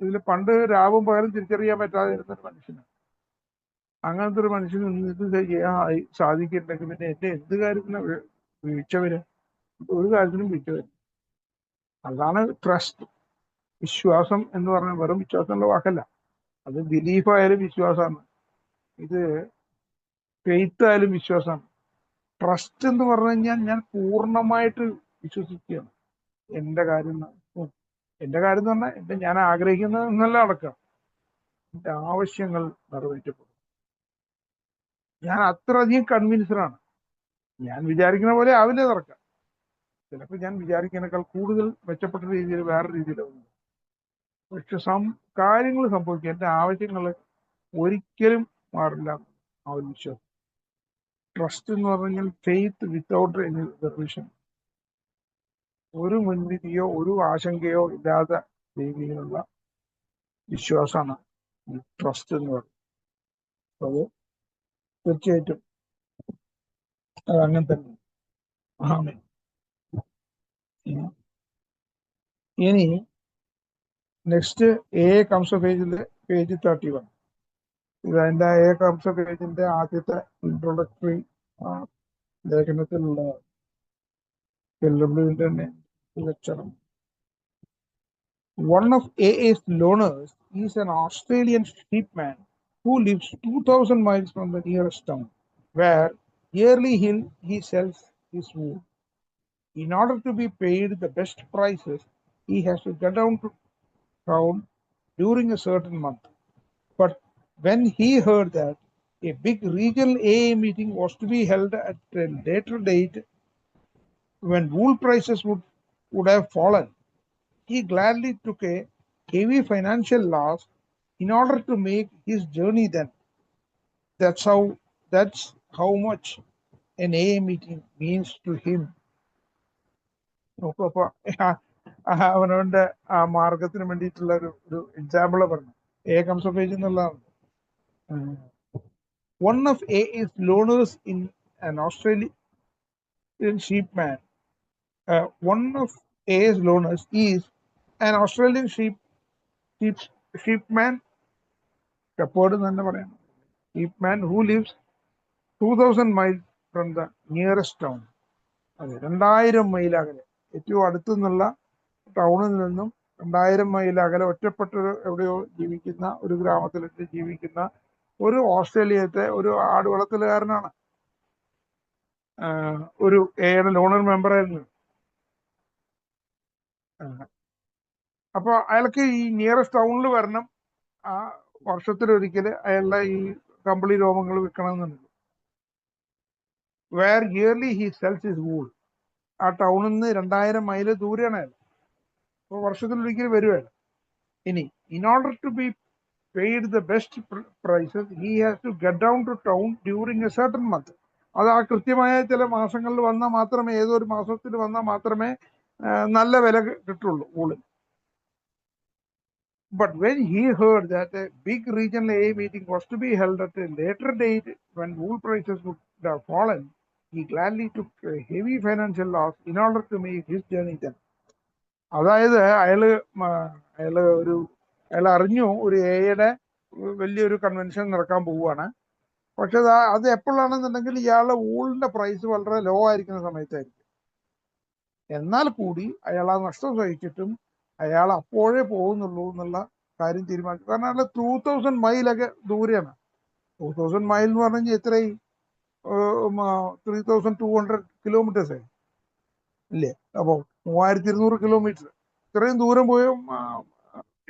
ഇതിൽ പണ്ട് രാവും പകലും തിരിച്ചറിയാൻ പറ്റാതെ ഇരുന്നൊരു മനുഷ്യനാണ്. അങ്ങനത്തെ ഒരു മനുഷ്യന് ഇത് ചെയ്യാൻ സാധിക്കുന്നുണ്ടെങ്കിൽ പിന്നെ എന്റെ എന്ത് കാര്യത്തിനും വീഴ്ച വരും? ഒരു കാര്യത്തിനും വീഴ്ച വരും. അതാണ് ട്രസ്റ്റ്. വിശ്വാസം എന്ന് പറഞ്ഞാൽ വെറും വിശ്വാസമുള്ള വാക്കല്ല. അത് ബിലീഫ് ആയാലും വിശ്വാസമാണ്. ഇത് ഫെയ്ത്ത് ആയാലും വിശ്വാസമാണ്. ട്രസ്റ്റ് എന്ന് പറഞ്ഞു കഴിഞ്ഞാൽ ഞാൻ പൂർണ്ണമായിട്ട് വിശ്വസിക്കുകയാണ്. എന്റെ കാര്യം എന്ന് പറഞ്ഞാൽ ഞാൻ ആഗ്രഹിക്കുന്നത് എന്നല്ല നടക്കുക. എന്റെ ആവശ്യങ്ങൾ നിറവേറ്റപ്പെടും. ഞാൻ അത്രയധികം കൺവിൻസ്ഡാണ്. ഞാൻ വിചാരിക്കുന്ന പോലെ ആവില്ല നടക്കാം. ചിലപ്പോൾ ഞാൻ വിചാരിക്കുന്നതിനേക്കാൾ കൂടുതൽ മെച്ചപ്പെട്ട രീതിയിൽ വേറെ രീതിയിലാവും. പക്ഷെ കാര്യങ്ങൾ സംഭവിക്കുക എന്റെ ആവശ്യങ്ങൾ ഒരിക്കലും മാറില്ല. ആ ഒരു വിശ്വാസം. ട്രസ്റ്റ് എന്ന് പറഞ്ഞാൽ ഫെയ്ത്ത് വിത്തൗട്ട് എനി റിസർവേഷൻ. ഒരു മുൻവിധിയോ ഒരു ആശങ്കയോ ഇല്ലാത്ത രീതിയിലുള്ള വിശ്വാസമാണ് ട്രസ്റ്റ് എന്ന് പറയുന്നത്. അത് തീർച്ചയായിട്ടും അത് അങ്ങനെ തന്നെ. ആമേൻ. ഇനി next A comes of page 31. ഇത് അതിന്റെ എ കംസ് ഓഫ് പേജിന്റെ ആദ്യത്തെ ഇൻട്രോഡക്ടറി ലേഖനത്തിലുള്ള LWന്റെ തന്നെ ലെക്ചറാണ്. One of AA's loaners is an Australian sheepman who lives 2,000 miles from the nearest town, where yearly he sells his wool. In order to be paid the best prices, he has to get down to town during a certain month. But when he heard that a big regional AA meeting was to be held at a later date, when wool prices would have fallen, he gladly took a heavy financial loss in order to make his journey then. That's how much an AA meeting means to him. നോക്കൂ, അവനവന്റെ ആ മാർഗത്തിന് വേണ്ടിയിട്ടുള്ള ഒരു example പറഞ്ഞു. A comes of page എന്നുള്ളതാണ്. One of AA's loaners in an Australian sheepman. One of AA's loaners is an Australian sheepman, shepherd എന്ന് തന്നെ പറയാം. sheepman who lives 2,000 miles from the nearest town. അതെ, 2,000 മൈൽ അകലെ, ഏറ്റവും അടുത്തു നിന്നുള്ള ടൗണിൽ നിന്നും 2,000 മൈൽ അകലെ ഒറ്റപ്പെട്ട എവിടെയോ ജീവിക്കുന്ന ഒരു ഗ്രാമത്തിലേക്ക് ജീവിക്കുന്ന ഒരു ഓസ്ട്രേലിയത്തെ ഒരു ആടുവളത്തിലുകാരനാണ്. ഒരു എയുടെ ലോണർ മെമ്പറായിരുന്നു. അപ്പൊ അയാൾക്ക് ഈ നിയറസ്റ്റ് ടൗണിൽ വരണം. ആ വർഷത്തിലൊരിക്കൽ അയാളുടെ ഈ കമ്പിളി രോമങ്ങൾ വിൽക്കണമെന്നുണ്ട്. where yearly he sells his wool. ആ ടൗണിൽ നിന്ന് 2000 മൈൽ ദൂരെയാണ് അയാൾ. അപ്പോൾ വർഷത്തിലൊരിക്കൽ വരുവാണ്. ഇനി in order to be paid the best prices, he has to get down to town during a certain month. അത് ആ കൃത്യമായ ചില മാസങ്ങളിൽ വന്നാൽ മാത്രമേ, ഏതൊരു മാസത്തിൽ വന്നാൽ മാത്രമേ നല്ല വില കിട്ടുള്ളൂ ഊളിന്. But when he heard that a big regional AA meeting was to be held at a later date when wool prices would have fallen, he gladly took a heavy financial loss in order to make his journey then. അതായത് അയാൾ അറിഞ്ഞു ഒരു എയുടെ വലിയൊരു convention നടക്കാൻ പോവുകയാണ്. പക്ഷെ അത് എപ്പോഴാണെന്നുണ്ടെങ്കിൽ ഇയാളുടെ ഊളിന്റെ പ്രൈസ് വളരെ ലോ ആയിരിക്കുന്ന സമയത്തായിരിക്കും. എന്നാൽ കൂടി അയാൾ ആ നഷ്ടം സഹിച്ചിട്ടും അയാൾ അപ്പോഴേ പോകുന്നുള്ളൂ എന്നുള്ള കാര്യം തീരുമാനിച്ചു. കാരണം അയാൾ 2000 മൈലൊക്കെ ദൂരെയാണ്. 2000 മൈൽ എന്ന് പറഞ്ഞു കഴിഞ്ഞാൽ എത്രയും 3200 കിലോമീറ്റേഴ്സ് ഇല്ലേ? അപ്പോൾ 3200 കിലോമീറ്റർ ഇത്രയും ദൂരം പോയി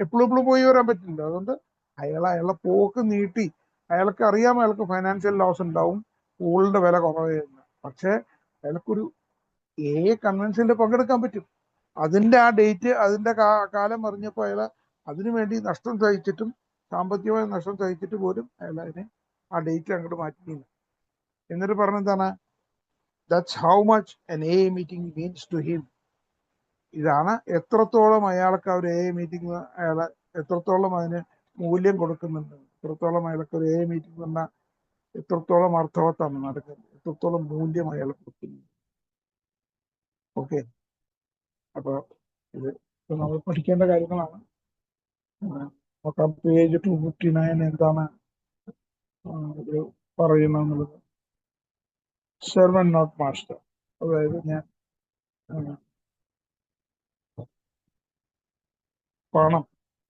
എപ്പോഴും പോയി വരാൻ പറ്റില്ല. അതുകൊണ്ട് അയാളെ പോക്ക് നീട്ടി. അയാൾക്ക് അറിയാം അയാൾക്ക് ഫൈനാൻഷ്യൽ ലോസ് ഉണ്ടാവും, ഊളിന്റെ വില കുറവായിരുന്നു. പക്ഷെ അയാൾക്കൊരു കൺവെൻഷനിൽ പങ്കെടുക്കാൻ പറ്റും. അതിന്റെ ആ ഡേറ്റ്, അതിന്റെ കാലം അറിഞ്ഞപ്പോൾ അയാൾ അതിനുവേണ്ടി നഷ്ടം സഹിച്ചിട്ടും, സാമ്പത്തികമായ നഷ്ടം സഹിച്ചിട്ട് പോലും അയാൾ ആ ഡേറ്റ് അങ്ങോട്ട് മാറ്റിയില്ല. എന്നിട്ട് പറഞ്ഞെന്താണ്, that's how much an AA meeting means to him. ഇതാണ് എത്രത്തോളം അയാൾക്ക് ഒരു AA മീറ്റിംഗ്, അയാൾ എത്രത്തോളം അതിന് മൂല്യം കൊടുക്കുന്നുണ്ട്, എത്രത്തോളം അയാൾക്ക് ഒരു AA മീറ്റിംഗ് പറഞ്ഞാൽ എത്രത്തോളം അർത്ഥവത്താണ് നടക്കുന്നത്, എത്രത്തോളം മൂല്യം അയാൾ കൊടുക്കുന്നു. ഓക്കെ, അപ്പൊ ഇത് നമ്മൾ പഠിക്കേണ്ട കാര്യങ്ങളാണ്. നോക്കാം പേജ് 259 എന്താണ് ഇത് പറയുന്നത്. Servant not master. അതായത് ഞാൻ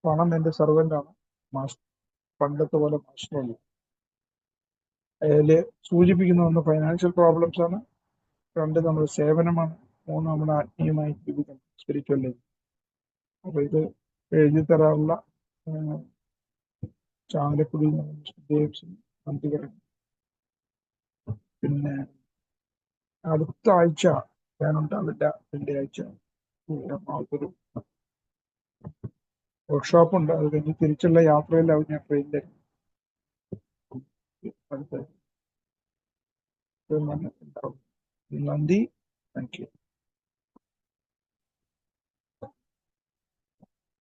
പണം എന്റെ സെർവൻ്റാണ്, മാസ്റ്റർ പണ്ടത്തെ പോലെ മാസ്റ്ററല്ല. അതില് സൂചിപ്പിക്കുന്ന ഒന്ന് ഫൈനാൻഷ്യൽ പ്രോബ്ലംസ് ആണ്, 2 നമ്മുടെ സേവനമാണ്, 3 നമ്മുടെ ആത്മീയമായി ജീവിതം, സ്പിരിച്വൽ ലൈഫ്. അപ്പൊ ഇത് എഴുതി തരാനുള്ള ചാലക്കുടി നന്ദി പറയുന്നു. പിന്നെ അടുത്ത ആഴ്ച ഞാനുണ്ടാവില്ല, വെള്ളിയാഴ്ച എറണാകുളത്തൊരു വർക്ക്ഷോപ്പ് ഉണ്ട്. അത് കഴിഞ്ഞ് തിരിച്ചുള്ള യാത്രയിലാവും ഞാൻ ട്രെയിനിലേക്ക്. അടുത്ത ഉണ്ടാവും. നന്ദി, താങ്ക് യു.